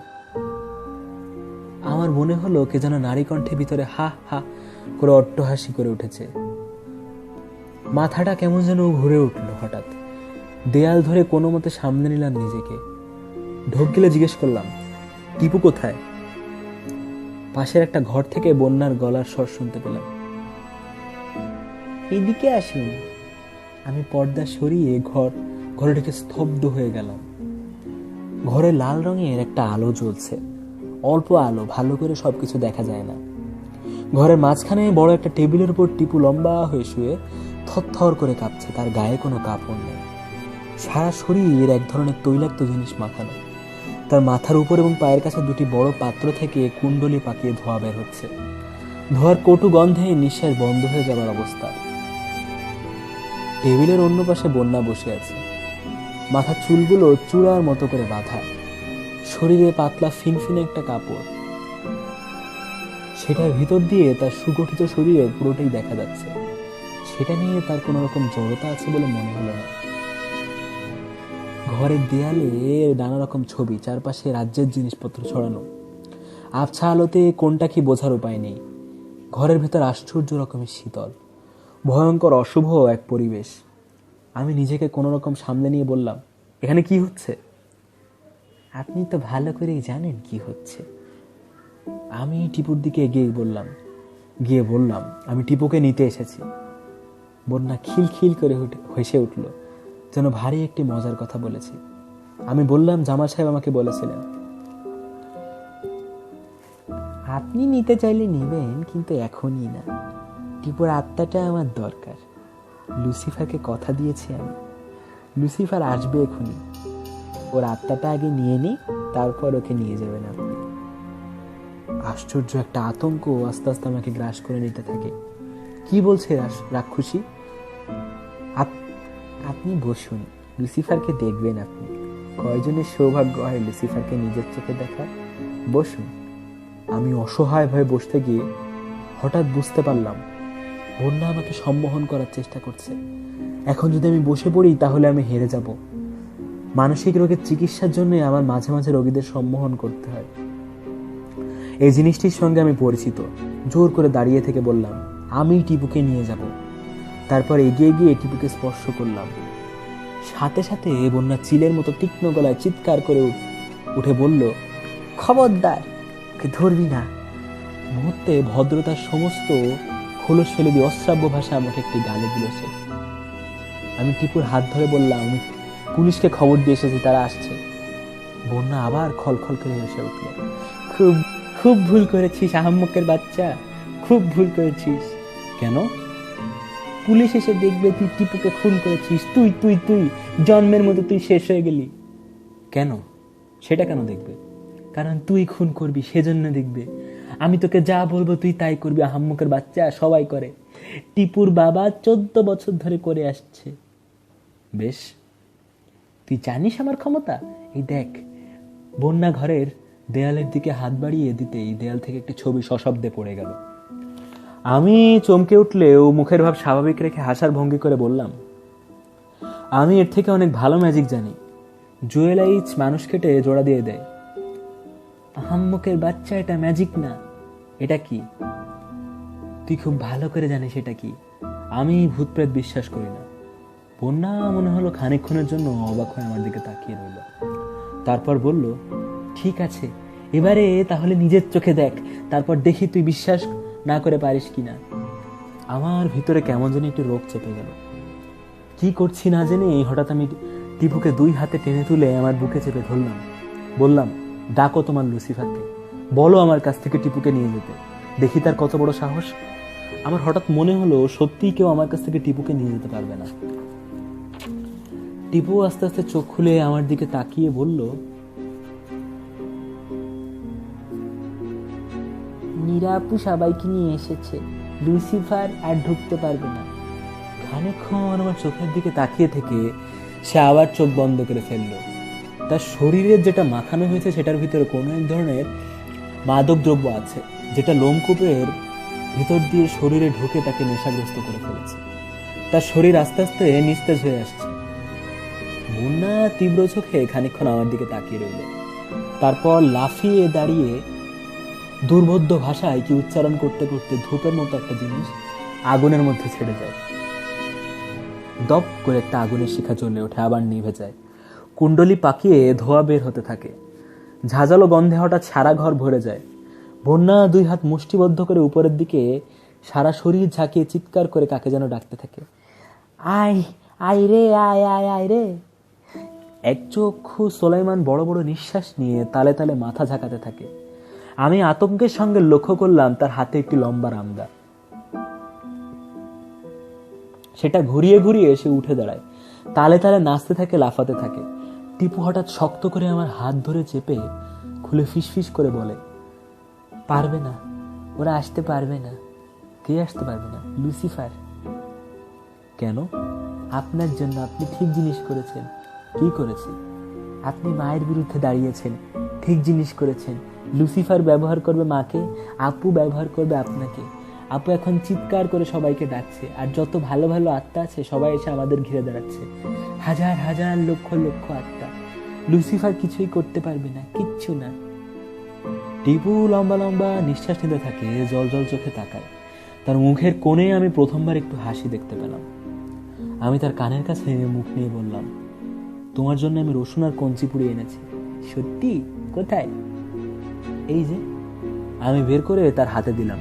আমার মনে হলো কে যেন নারী কণ্ঠে ভিতরে হা হা করে অট্টহাসি করে উঠেছে। মাথাটা কেমন যেন ঘুরে উঠল হঠাৎ। দেয়াল ধরে কোনো মতে সামনে নিলাম নিজেকে। ঢোক গেলে জিজ্ঞেস করলাম, টিপু কোথায়? পাশের একটা ঘর থেকে বন্যার গলার স্বর শুনতে পেলাম, এদিকে আসুন। আমি পর্দা সরিয়ে ঘরে ঢুকে স্তব্ধ হয়ে গেলাম। ঘরে লাল রঙের একটা আলো জ্বলছে, অল্প আলো, ভালো করে সবকিছু দেখা যায় না। ঘরের মাঝখানে বড় একটা টেবিলের উপর টিপু লম্বা হয়ে শুয়ে থরথর করে কাঁপছে। তার গায়ে কোনো কাপড় নেই, সারা শরীর এক ধরনের তৈলাক্ত জিনিস মাখানো। তার মাথার উপর এবং পায়ের কাছে দুটি বড় পাত্র থেকে কুণ্ডলি পাকিয়ে ধোঁয়া বের হচ্ছে। ধোঁয়ার কটু গন্ধে নিঃশ্বাস বন্ধ হয়ে যাবার অবস্থা। টেবিলের অন্য পাশে বন্যা বসে আছে, মাথার চুলগুলো চূড়ার মতো করে বাঁধা, শরীরে পাতলা ফিনফিনে একটা কাপড়, সেটার ভিতর দিয়ে তার সুগঠিত শরীরের পুরোটাই দেখা যাচ্ছে। সেটা নিয়ে তার কোনো রকম জড়তা আছে বলে মনে হলো না। ঘরের দেয়ালে নানা রকম ছবি, চারপাশে রাজ্যের জিনিসপত্র ছড়ানো। আবছা আলোতে কোনটা কি বোঝার উপায় নেই। ঘরের ভেতর আশ্চর্য রকমের শীতল, ভয়ঙ্কর অশুভ এক পরিবেশ। আমি নিজেকে কোনো রকম সামলে নিয়ে বললাম, এখানে কি হচ্ছে? আপনি তো ভালো করেই জানেন কি হচ্ছে। আমি টিপুর দিকে এগিয়ে বললাম, আমি টিপুকে নিতে এসেছি। বন্যা খিলখিল করে হেসে উঠল, যেন ভারী একটি মজার কথা বলেছি। আমি বললাম, জামাল সাহেব আমাকে বলেছিলেন আপনি নিতে চাইলে নেবেন, কিন্তু এখনই না। টিপুর আত্মাটা আমার দরকার। লুসিফারকে কথা দিয়েছি আমি, লুসিফার আসবে এখনই। ওর আত্মাটা আগে নিয়ে নিই, তারপর ওকে নিয়ে যাবেন আপনি। আশ্চর্য একটা আতঙ্ক আস্তে আস্তে আমাকে গ্রাস করে নিতে থাকে। কি বলছে রাক্ষসী? আপনি বসুন, লুসিফারকে দেখবেন আপনি। কয়জনের সৌভাগ্য হয় লুসিফারকে নিজের চোখে দেখা। বসুন। আমি অসহায় ভয়ে বসতে গিয়ে হঠাৎ বুঝতে পারলাম বন্যা আমাকে সম্মোহন করার চেষ্টা করছে। এখন যদি আমি বসে পড়ি তাহলে আমি হেরে যাব। মানসিক রোগের চিকিৎসার জন্য আমার মাঝে মাঝে রোগীদের সম্মোহন করতে হয়। এই জিনিসটির সঙ্গে আমি পরিচিত। জোর করে দাঁড়িয়ে থেকে বললাম, আমি টিপুকে নিয়ে যাব। তারপর এগিয়ে গিয়ে টিপুকে স্পর্শ করলাম। সাথে সাথে বন্যা চিলের মতো তীক্ষ্ণ গলায় চিৎকার করে উঠে বলল, খবরদার, ওকে ধরবি না। মুহূর্তে ভদ্রতার সমস্ত খোলস ফেলে দিয়ে অশ্রাব্য ভাষা আমাকে একটি গালি দিল সে। আমি টিপুর হাত ধরে বললাম, আমি পুলিশকে খবর দিয়ে এসেছি, তারা আসছে। বন্যা আবার খলখল করে হেসে উঠল। খুব খুব ভুল করেছিস আহাম্মকের বাচ্চা, খুব ভুল করেছিস। কেন? পুলিশ এসে দেখবে তুই টিপুকে খুন করেছিস। তুই তুই তুই জন্মের মতো তুই শেষ হয়ে গেলি। কেন? সেটা কেন দেখবে? কারণ তুই খুন করবি, সেজন্য দেখবে। আমি তোকে যা বলবো তুই তাই করবি। আহাম্মকের বাচ্চা, সবাই করে। টিপুর বাবা 14 বছর ধরে করে আসছে। বেশ, তুই জানিস আমার ক্ষমতা? এই দেখ। বন্যা ঘরের দেয়ালের দিকে হাত বাড়িয়ে দিতেই দেয়াল থেকে একটি ছবি সশব্দে পড়ে গেল। আমি চমকে উঠলেও মুখের ভাব স্বাভাবিক রেখে হাসার ভঙ্গি করে বললাম, আমি এর থেকে অনেক ভালো ম্যাজিক জানি। জুয়েলাইজ মানুষ কেটে জোড়া দিয়ে দেয়। আহাম্মকের বাচ্চা, এটা ম্যাজিক না। এটা কি? তুই খুব ভালো করে জানিস এটা কি। আমি ভূতপ্রেত বিশ্বাস করি না। বন্যা মনে হলো খানিকক্ষণের জন্য অবাক হয়ে আমার দিকে তাকিয়ে রইল। তারপর বলল, ঠিক আছে, এবারে তাহলে নিজের চোখে দেখ, তারপর দেখি তুই বিশ্বাস না করে পারিস কিনা। আমার ভিতরে কেমন যেন একটি রোগ চেপে গেল। কি করছি না জেনে হঠাৎ আমি টিপুকে 2 হাতে টেনে তুলে আমার বুকে চেপে ধরলাম। বললাম, ডাকো তোমার লুসিফারকে, বলো আমার কাছ থেকে টিপুকে নিয়ে যেতে। দেখি তার কত বড় সাহস। আমার হঠাৎ মনে হলো সত্যিই কেউ আমার কাছ থেকে টিপুকে নিয়ে যেতে পারবে না। টিপু আস্তে আস্তে চোখ খুলে আমার দিকে তাকিয়ে বলল, নিরাপু সবাইকে নিয়ে এসেছে, লুসিফার আর ঢুকতে পারবে না। খানিকক্ষণ আমার চোখের দিকে তাকিয়ে থেকে সে আবার চোখ বন্ধ করে ফেললো। তার শরীরের যেটা মাখানো হয়েছে সেটার ভিতরে কোনো এক ধরনের মাদক দ্রব্য আছে, যেটা লোমকূপের ভিতর দিয়ে শরীরে ঢুকে তাকে নেশাগ্রস্ত করে ফেলেছে। তার শরীর আস্তে আস্তে নিস্তেজ হয়ে আসছে। বন্যা তীব্র চোখে খানিকক্ষণ আমার দিকে তাকিয়ে রইল। তারপর লাফিয়ে দাঁড়িয়ে দুর্বোধ্য ভাষায় কি উচ্চারণ করতে করতে ধূপের মতো একটা জিনিস আগুনের মধ্যে ছেড়ে যায়। দপ করে একটা আগুনের শিখা জ্বলে ওঠে, আবার নিভে যায়। কুণ্ডলি পাকিয়ে ধোঁয়া বের হতে থাকে। ঝাঁঝালো গন্ধে হঠাৎ সারা ঘর ভরে যায়। বন্যা 2 হাত মুষ্টিবদ্ধ করে উপরের দিকে সারা শরীর ঝাঁকিয়ে চিৎকার করে কাকে যেন ডাকতে থাকে। আয় আয় রে, আয় আয় আয় রে। এক চক্ষু সোলাইমান বড় বড় নিঃশ্বাস নিয়ে তালে তালে মাথা ঝাঁকাতে থাকে। আমি আতঙ্কের সঙ্গে লক্ষ্য করলাম তার হাতে একটি লম্বা রামদা। সেটা ঘুরিয়ে ঘুরিয়ে এসে উঠে দাঁড়ায়, তালে তালে নাচতে থাকে, লাফাতে থাকে। টিপু হঠাৎ শক্ত করে আমার হাত ধরে চেপে খুলে ফিসফিস করে বলে, পারবে না, ওরা আসতে পারবে না। কে আসতে পারবে না? লুসিফার। কেন? আপনার জন্য। আপনি ঠিক জিনিস করেছেন। কি করেছে? আপনি মায়ের বিরুদ্ধে দাঁড়িয়েছেন, ঠিক জিনিস করেছেন। লুসিফার ব্যবহার করবে মাকে, আপু ব্যবহার করবে আপনাকে। আপু এখন চিৎকার করে সবাইকে ডাকছে, আর যত ভালো ভালো আত্মা আছে সবাই এসে আমাদের ঘিরে দাঁড়াচ্ছে। হাজার হাজার লক্ষ লক্ষ আত্মা। লুসিফার কিছুই করতে পারবে না, কিচ্ছু না। টিপু লম্বা লম্বা নিঃশ্বাস নিতে থাকে, জল জল চোখে তাকায়। তার মুখের কোণে আমি প্রথমবার একটু হাসি দেখতে পেলাম। আমি তার কানের কাছে মুখ নিয়ে বললাম, তোমার জন্য আমি রসুন আর কঞ্চি পুড়িয়ে এনেছি। সত্যি? কোথায়? এই যে। আমি বের করে তার হাতে দিলাম।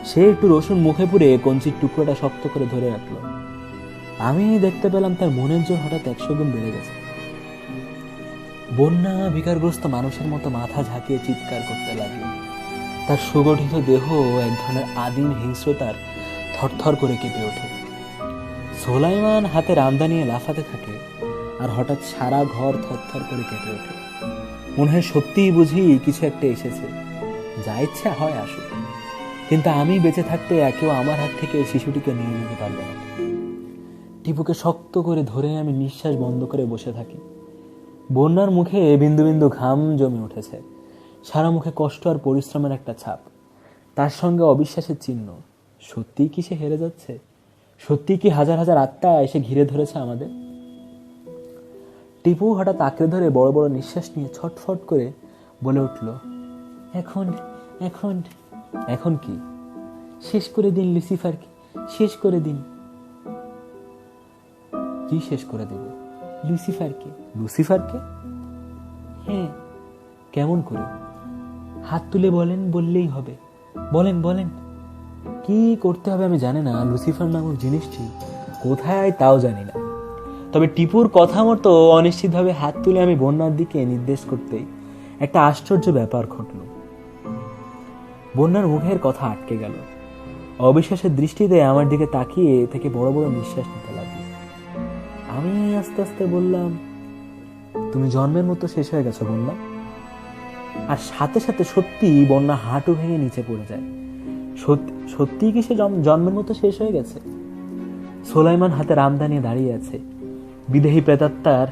সে একটু রসুন মুখে পুড়ে কঞ্চির টুকরোটা শক্ত করে ধরে রাখলো। আমি দেখতে পেলাম তার মনের জোর হঠাৎ 100 গুণ বেড়ে গেছে। বন্যা বিকারগ্রস্ত মানুষের মতো মাথা ঝাঁকিয়ে চিৎকার করতে লাগলো। তার সুগঠিত দেহ এক ধরনের আদিম হিংস্রতার থরথর করে কেঁপে ওঠে। সোলাইমান হাতে রামদা নিয়ে লাফাতে থাকে, আর হঠাৎ সারা ঘর থরথর করে কেঁপে ওঠে। মনে হয় সত্যিই বুঝি কিছু একটা এসেছে, যা ইচ্ছা হয় আসুক, কিন্তু আমি বেঁচে থাকতে কেউ আমার হাত থেকে শিশুটিকে নিয়ে নিতে পারবে না। টিপুকে শক্ত করে ধরে আমি নিঃশ্বাস বন্ধ করে বসে থাকি। বন্যার মুখে বিন্দু বিন্দু ঘাম জমে উঠেছে, সারা মুখে কষ্ট আর পরিশ্রমের একটা ছাপ, তার সঙ্গে অবিশ্বাসের চিহ্ন। সত্যিই কি সে হেরে যাচ্ছে? সত্যিই কি হাজার হাজার আত্মা এসে ঘিরে ধরেছে আমাদের? টিপু হঠাৎ আঁকড়ে ধরে বড় বড় নিঃশ্বাস নিয়ে ছটফট করে বলে উঠল, এখন এখন এখন কি? শেষ করে দিন লুসিফারকে, শেষ করে দিন। কি শেষ করে দেব? লুসিফারকে। লুসিফারকে? হ্যাঁ। কেমন করে? হাত তুলে বলেন, বললেই হবে। বলেন বলেন। কি করতে হবে আমি জানি না, লুসিফার নামক জিনিসটি কোথায় তাও জানি না। তবে টিপুর কথা মতো অনিশ্চিতভাবে হাত তুলে আমি বন্যার দিকে নির্দেশ করতেই একটা আশ্চর্য ব্যাপার ঘটল। বন্যার মুখের কথা আটকে গেল। অবিশ্বাসের দৃষ্টিতে আমার দিকে তাকিয়ে থেকে বড় বড় নিঃশ্বাস নিতে লাগলো। আমি আস্তে আস্তে বললাম, তুমি জন্মের মতো শেষ হয়ে গেছো বন্যা। আর সাথে সাথে সত্যি বন্যা হাঁটু ভেঙে নিচে পড়ে যায়। সত্যি কি সে জন্মের মতো শেষ হয়ে গেছে? সোলাইমান হাতে রামদা নিয়ে দাঁড়িয়ে আছে। বিদেহী প্রেতাত্মার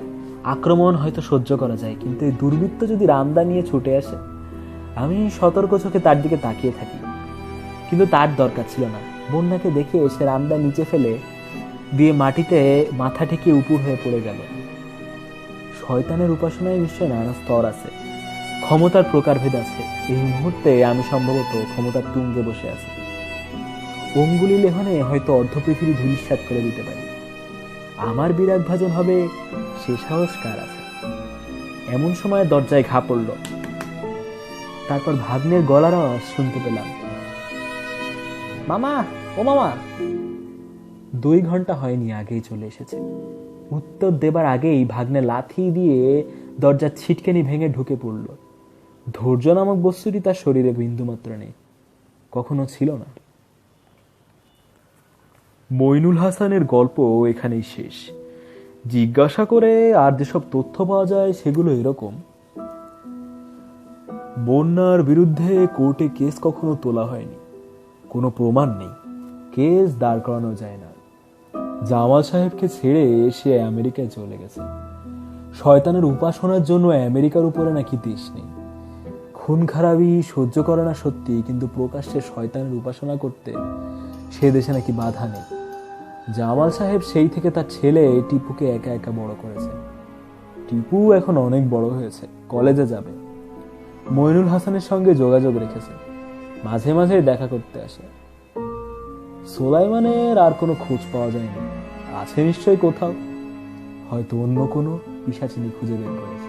আক্রমণ হয়তো সহ্য করা যায়, কিন্তু এই দুর্বৃত্ত যদি রামদা নিয়ে ছুটে আসে, আমি সতর্ক চোখে তার দিকে তাকিয়ে থাকি। কিন্তু তার দরকার ছিল না। বন্যাকে দেখে সে রামদা নিচে ফেলে দিয়ে মাটিতে মাথা ঠেকিয়ে উপুর হয়ে পড়ে গেল। শয়তানের উপাসনায় নিশ্চয় নানা স্তর আছে, ক্ষমতার প্রকারভেদ আছে। এই মুহূর্তে আমি সম্ভবত ক্ষমতার তুঙ্গে বসে আছি। অঙ্গুলি লেহনে হয়তো অর্ধ পৃথিবী ধূলিসাৎ করে দিতে পারি। আমার বিরাট ভাজন হবে, সে সাহস কার আছে? এমন সময় দরজায় ঘা পড়ল। তারপর ভাগ্নের গলার আওয়াজ শুনতে পেলাম, মামা, ও মামা। 2 ঘন্টা হয়নি, আগেই চলে এসেছে। উত্তর দেবার আগেই ভাগ্নে লাথি দিয়ে দরজার ছিটকেনি ভেঙে ঢুকে পড়ল। ধৈর্য নামক বস্তুটি তার শরীরে বিন্দুমাত্র নেই, কখনো ছিল না। মইনুল হাসানের গল্প এখানেই শেষ। জিজ্ঞাসা করে আর যেসব তথ্য পাওয়া যায় সেগুলো এরকম: বন্যার বিরুদ্ধে কোর্টে কেস কখনো তোলা হয়নি, কোনো প্রমাণ নেই, কেস দাঁড় করানো যায় না। জামাল সাহেবকে ছেড়ে সে আমেরিকায় চলে গেছে। শয়তানের উপাসনার জন্য আমেরিকার উপরে নাকি দেশ নেই। খুন খারাপি সহ্য করে না সত্যি, কিন্তু প্রকাশ্যে শয়তানের উপাসনা করতে সে দেশে নাকি বাধা নেই। জামাল সাহেব সেই থেকে তার ছেলে টিপুকে একা একা বড় করেছে। টিপু এখন অনেক বড় হয়েছে, কলেজে যাবে। মইনুল হাসানের সঙ্গে যোগাযোগ রেখেছে, মাঝে মাঝে দেখা করতে আসে। সোলাইমানের আর কোনো খোঁজ পাওয়া যায়নি। আছে নিশ্চয়ই কোথাও, হয়তো অন্য কোনো পিশাচিনী খুঁজে বের করেছে।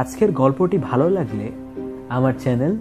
আজকের গল্পটি ভালো লাগলে আমার চ্যানেল